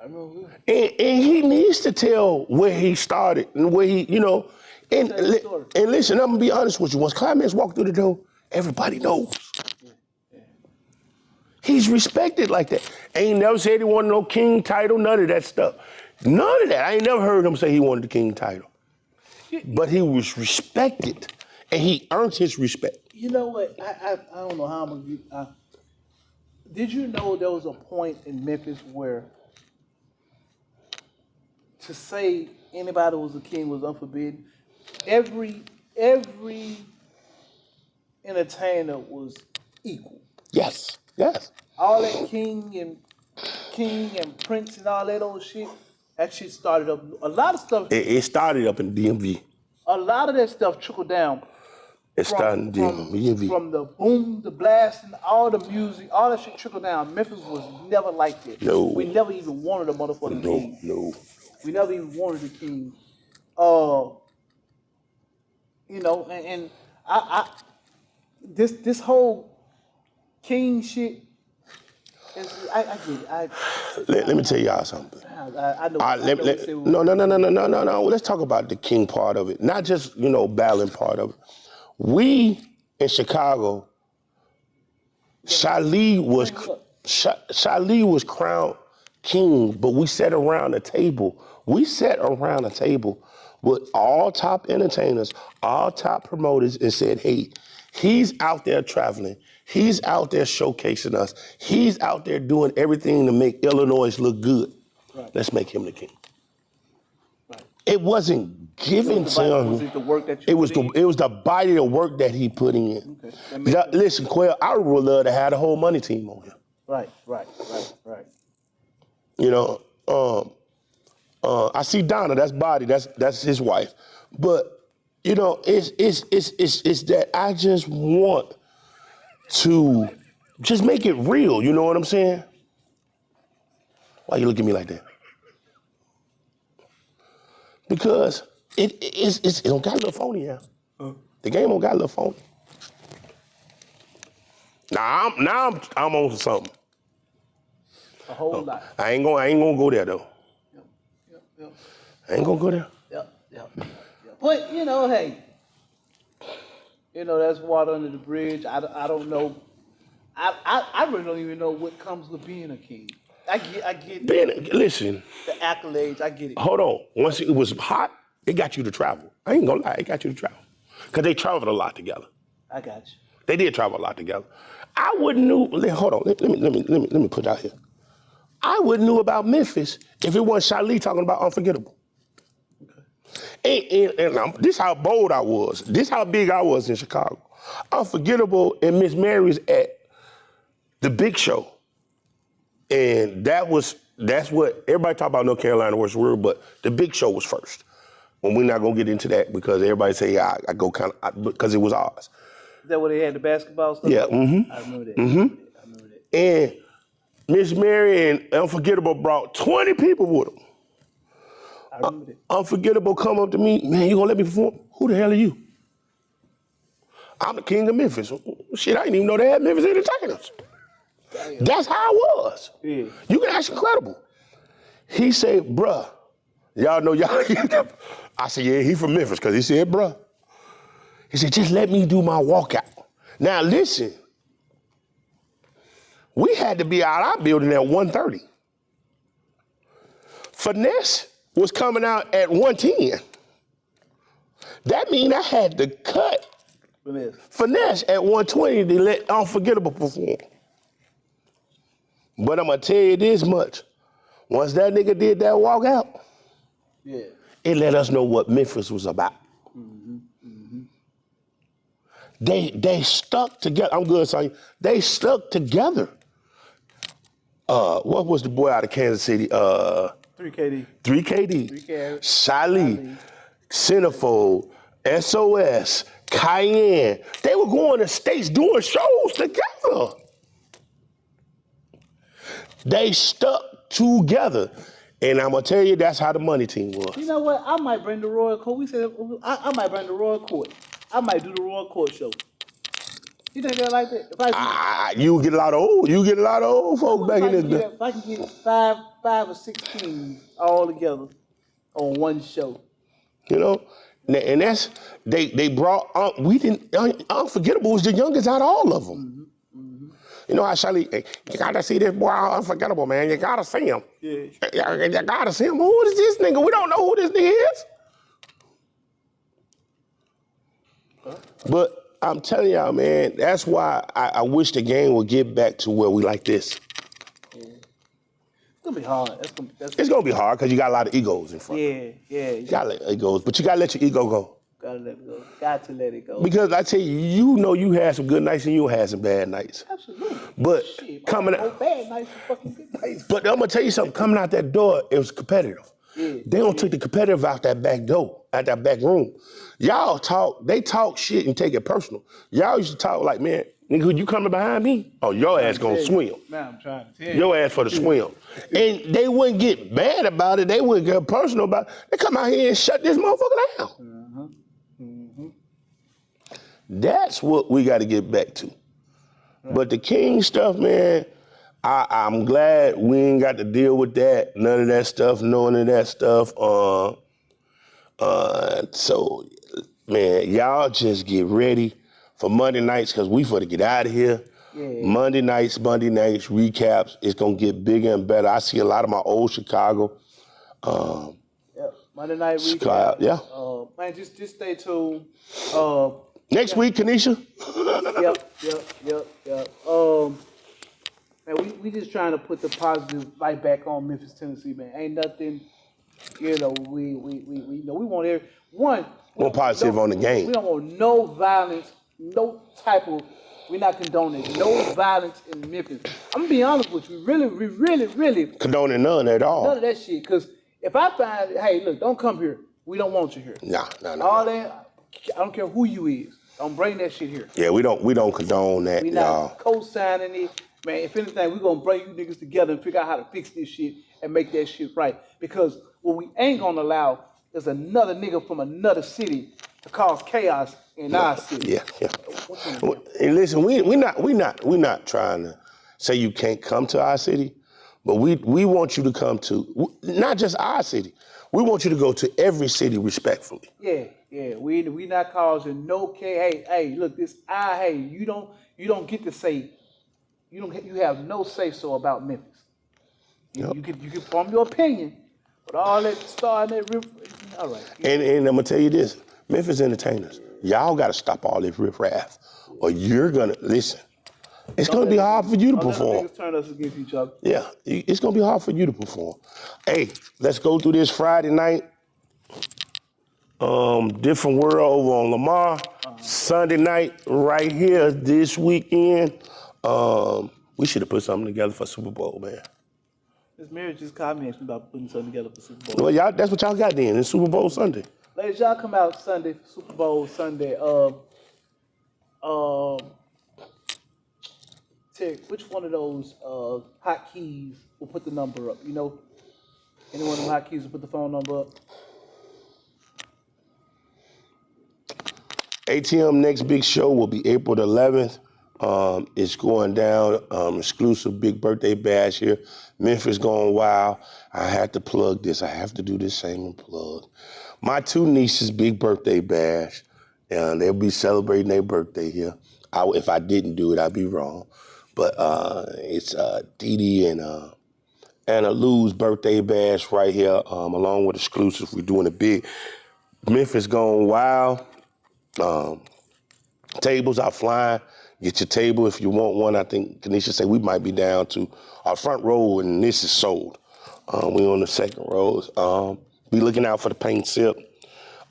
And he needs to tell where he started and where he, you know, and listen, I'm gonna be honest with you. Once Climax walked through the door, everybody knows. He's respected like that. Ain't never said he wanted no king title, none of that stuff. None of that. I ain't never heard him say he wanted the king title. But he was respected, and he earned his respect. You know what? I don't know how I'm gonna get. Did you know there was a point in Memphis where to say anybody was a king was unforbidden? Every entertainer was equal. Yes. All that king and prince and all that old shit, that shit started up. A lot of stuff. It started up in DMV. A lot of that stuff trickled down. It started in DMV. From the boom, the blast, and all the music, all that shit trickled down. Memphis was never like that. No. We never even wanted a motherfucking king. No. We never even wanted a king. You know, and I this whole king shit. I get it. Let me tell y'all something. I know. No. Let's talk about the king part of it, not just battling part of it. We in Chicago, Shali was crowned king, but we sat around a table. We sat around a table with all top entertainers, all top promoters, and said, "Hey, he's out there traveling. He's out there showcasing us. He's out there doing everything to make Illinois look good. Right. Let's make him the king." Right. It wasn't given to him. Was it the work that you it was the body of work that he put in. Okay. Listen, Quail, I would love to have the whole Money Team on here. Right. You know, I see Donna. That's Body. That's his wife. But you know, it's that I just want to just make it real. You know what I'm saying? Why you look at me like that? Because it don't got a little phony now. The game don't got a little phony. Now I'm on something. A whole lot. I ain't gonna go there though. Yep. I ain't gonna go there. Yep. But hey, that's water under the bridge. I don't know. I really don't even know what comes with being a king. I get Listen. The accolades. I get it. Hold on. Once it was hot, it got you to travel. I ain't gonna lie, it got you to travel. Because they traveled a lot together. I got you. They did travel a lot together. I wouldn't knew. Hold on. Let me put it out here. I wouldn't knew about Memphis if it wasn't Shalee talking about Unforgettable. Okay. And this how bold I was. This how big I was in Chicago. Unforgettable and Miss Mary's at the Big Show. And that's what everybody talk about. North Carolina was rude, but the Big Show was first. Well, we're not gonna get into that because everybody say I go because it was ours. Is that where they had the basketball stuff? Yeah. Mm-hmm. I remember that. Mm-hmm. I remember that. And Miss Mary and Unforgettable brought 20 people with them. I remember that. Unforgettable come up to me, man, you gonna let me perform? Who the hell are you? I'm the king of Memphis. Shit, I didn't even know they had Memphis Entertainers. Damn. That's how I was. Yeah. You can ask Incredible. He said, bruh, y'all know y'all. I said, yeah, he from Memphis, because he said, bruh. He said, just let me do my walkout. Now listen, we had to be out our building at 1:30. Finesse was coming out at 1:10. That means I had to cut Finesse at 1:20 to let Unforgettable perform. But I'm gonna tell you this much. Once that nigga did that walkout, it let us know what Memphis was about. Mm-hmm. Mm-hmm. They stuck together. I'm good, son. They stuck together. What was the boy out of Kansas City? 3KD. 3KD. Shalee, Centerfold, SOS, Cayenne. They were going to states doing shows together. They stuck together. And I'm going to tell you, that's how the money team was. You know what? I might bring the Royal Court. We said I might bring the Royal Court. I might do the Royal Court show. You think they're like that? You get a lot of old folks back in this day. If I can get five or 6 teams all together on one show. You know? And that's, they brought, Unforgettable was the youngest out of all of them. Mm-hmm. Mm-hmm. You know how Shalee, hey, you gotta see this boy Unforgettable, man. You gotta see him. Yeah. You gotta see him. Who is this nigga? We don't know who this nigga is. Huh? But I'm telling y'all, man, that's why I wish the game would get back to where we like this. Yeah. It's gonna be hard. It's gonna be hard because you got a lot of egos in front. Yeah. You got a lot of egos, but you gotta let your ego go. Gotta let it go. Got to let it go. Because I tell you, you know you had some good nights and you had some bad nights. Absolutely. But coming out, bad nights and fucking good nights. But I'm gonna tell you something. Coming out that door, it was competitive. Yeah. They don't take the competitive out that back door, out that back room. Y'all they talk shit and take it personal. Y'all used to talk like, man, nigga, you coming behind me? Oh, your ass gonna swim. Man, I'm trying to tell you. Your ass for the swim. And they wouldn't get mad about it. They wouldn't get personal about it. They come out here and shut this motherfucker down. Mm-hmm. Mm-hmm. That's what we got to get back to. Right. But the king stuff, man, I'm glad we ain't got to deal with that. None of that stuff, none of that stuff. So, man, y'all just get ready for Monday nights because we for to get out of here. Yeah. Monday nights, recaps. It's going to get bigger and better. I see a lot of my old Chicago. Monday night recap. Yeah. Man, just stay tuned. Next week, Kanisha. Yep. Man, we just trying to put the positive light back on Memphis, Tennessee, man. Ain't nothing, we want more positive on the game. We don't want no violence, no type of, we're not condoning no violence in Memphis. I'm gonna be honest with you, we really condoning none at all. None of that shit, because if I find, hey, look, don't come here. We don't want you here. No. All that, I don't care who you is. Don't bring that shit here. Yeah, we don't condone that, we not co-signing it. Man, if anything, we're going to bring you niggas together and figure out how to fix this shit and make that shit right. Because what we ain't going to allow is another nigga from another city to cause chaos in our city. Yeah, yeah. Which one is that? And listen, we're not trying to say you can't come to our city, but we want you to come to not just our city. We want you to go to every city respectfully. Yeah. We not causing no hey, look, you don't get to say you have no say so about Memphis. Yep. You can form your opinion, but all that starting that all right. And I'm gonna tell you this, Memphis entertainers, y'all gotta stop all this riffraff, or you're gonna listen. It's gonna be hard for you to perform. Niggas turn us against each other. Yeah, it's gonna be hard for you to perform. Hey, let's go through this Friday night. Different World over on Lamar. Sunday night right here this weekend. We should have put something together for Super Bowl, man. This marriage just commented about putting something together for Super Bowl. Well, y'all, that's what y'all got then. It's Super Bowl Sunday. Ladies, y'all come out Sunday, Super Bowl Sunday. Terry, which one of those hotkeys will put the number up? You know, any one of them hotkeys will put the phone number up? ATM next big show will be April the 11th. It's going down, exclusive big birthday bash here. Memphis going wild. I had to plug this. I have to do this same plug. My two nieces' big birthday bash, and they'll be celebrating their birthday here. If I didn't do it, I'd be wrong. But it's Dee Dee and Anna Lou's birthday bash right here, along with exclusive. We're doing a big Memphis going wild. Tables are flying. Get your table if you want one. I think Kanisha said we might be down to our front row, and this is sold. We on the second rows. Be looking out for the paint sip.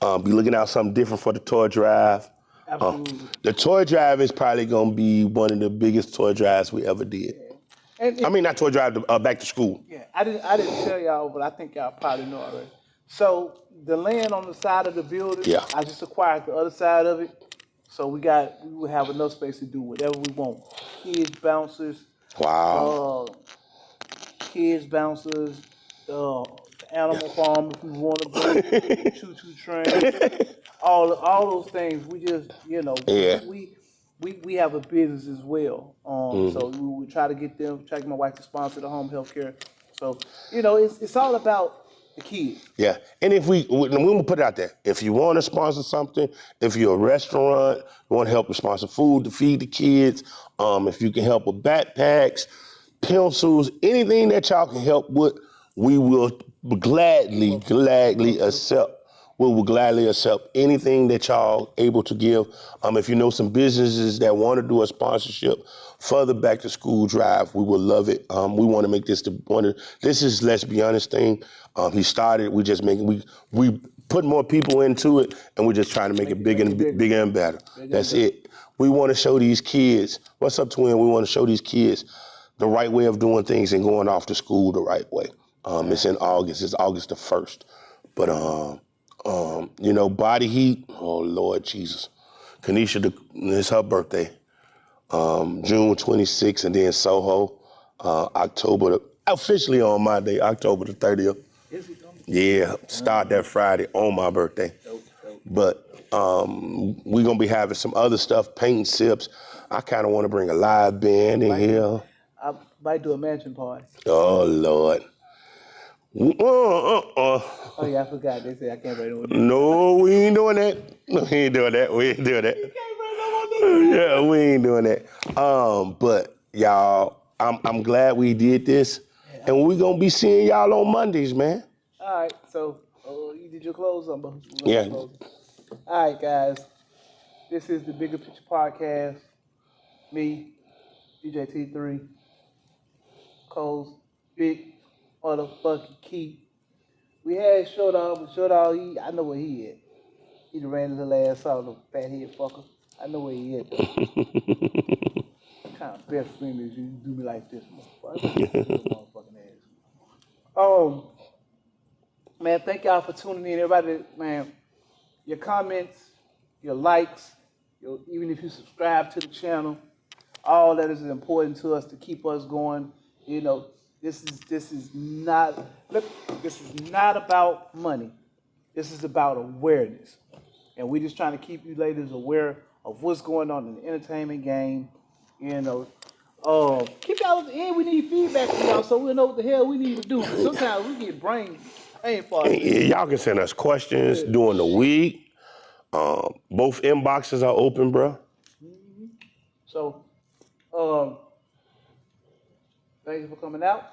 Be looking out something different for the toy drive. Absolutely. The toy drive is probably going to be one of the biggest toy drives we ever did. I mean, not toy drive, back to school. Yeah, I didn't tell y'all, but I think y'all probably know already. So the land on the side of the building, Yeah. I just acquired the other side of it. So we will have enough space to do whatever we want. Kids, bouncers, Wow. Animal farm if we want to bring choo-choo train, all those things. We just, Yeah. we have a business as well. So we try to get my wife to sponsor the home health care. So, it's all about the kids. Yeah, and if we will put it out there. If you want to sponsor something, if you're a restaurant, you want to help to sponsor food to feed the kids, if you can help with backpacks, pencils, anything that y'all can help with, we will gladly accept. We will gladly accept anything that y'all able to give. If you know some businesses that want to do a sponsorship for the back to school drive, we will love it. We want to make this this is, let's be honest, thing. He started. We just we put more people into it, and we're just trying to make it bigger and better. That's it. We want to show these kids. What's up, twin? We want to show these kids the right way of doing things and going off to school the right way. It's in August. It's August the 1st. But Body Heat. Oh Lord Jesus, Kanisha, it's her birthday. June 26th, and then Soho, officially on my day, October the 30th. Is it? Yeah, start that Friday on my birthday. Dope. But we're gonna be having some other stuff, painting sips. I kind of want to bring a live band in here. I might do a mansion party. Oh Lord. Oh yeah, I forgot. They say I can't write no. No, we ain't doing that. No, we ain't doing that. We ain't doing that. You can't write no more. Yeah, we ain't doing that. But y'all, I'm glad we did this, and we gonna be seeing y'all on Mondays, man. All right, so you did your close number. Yeah. All right, guys. This is the Bigger Picture Podcast. Me, DJ T3, Coles, Big Motherfucking Key. We had Short Dog, but Short Dog, I know where he at. He done ran his little ass out, little fat head fucker. I know where he at. What kind of best friend is you do me like this, motherfucking ass. Man, thank y'all for tuning in. Everybody, man, your comments, your likes, even if you subscribe to the channel, all that is important to us to keep us going. This is not about money. This is about awareness. and we just trying to keep you ladies aware of what's going on in the entertainment game. You know, keep y'all at the end. We need feedback from y'all so we'll know what the hell we need to do. Sometimes we get brain fart. Y'all can send us questions during the week. Both inboxes are open, bro. So, thank you for coming out.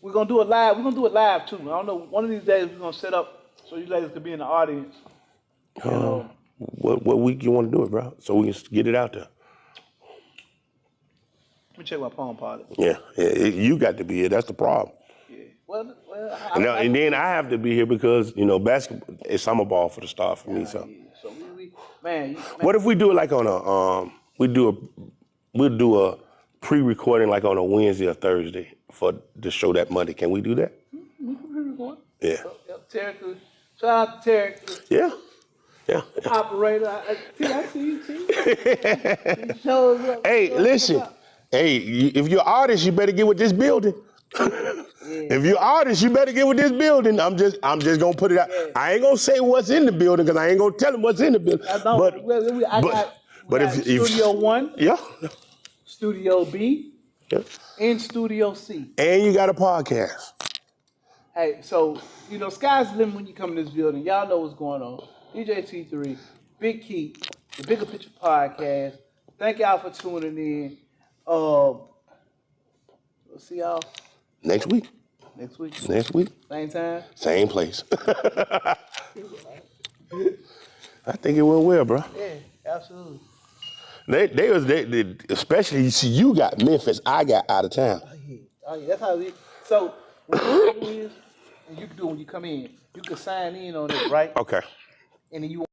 We're gonna do it live. We're gonna do it live too. I don't know. One of these days we're gonna set up so you ladies can be in the audience. You know, What week you want to do it, bro? So we can get it out there. let me check my phone part. Yeah, you got to be here. That's the problem. Yeah. Well, And then I have to be here because basketball is summer ball for the start for me. So, so man. what if we do it like on a we'll do a pre-recording like on a Wednesday or Thursday for the show that Monday? Can we do that? We can pre-record. Yeah. Tarek, shout out to Tarek. Yeah. Operator. I see you too. He shows up. Hey, listen. Hey, if you're an artist, you better get with this building. If you're an artist, you better get with this building. I'm just gonna put it out. Yeah. I ain't gonna say what's in the building because I ain't gonna tell them what's in the building. But if Studio 1, yeah, Studio B, yeah, and Studio C, and you got a podcast. Hey, so sky's the limit when you come in this building. Y'all know what's going on. DJ T3, Big Key, the Bigger Picture Podcast. Thank y'all for tuning in. We'll see y'all next week. Next week. Same time. Same place. I think it went well, bro. Yeah, absolutely. They especially you got Memphis, I got out of town. Oh yeah. That's how we. So what you do is, and you can do when you come in, you can sign in on it, right? Okay. And then you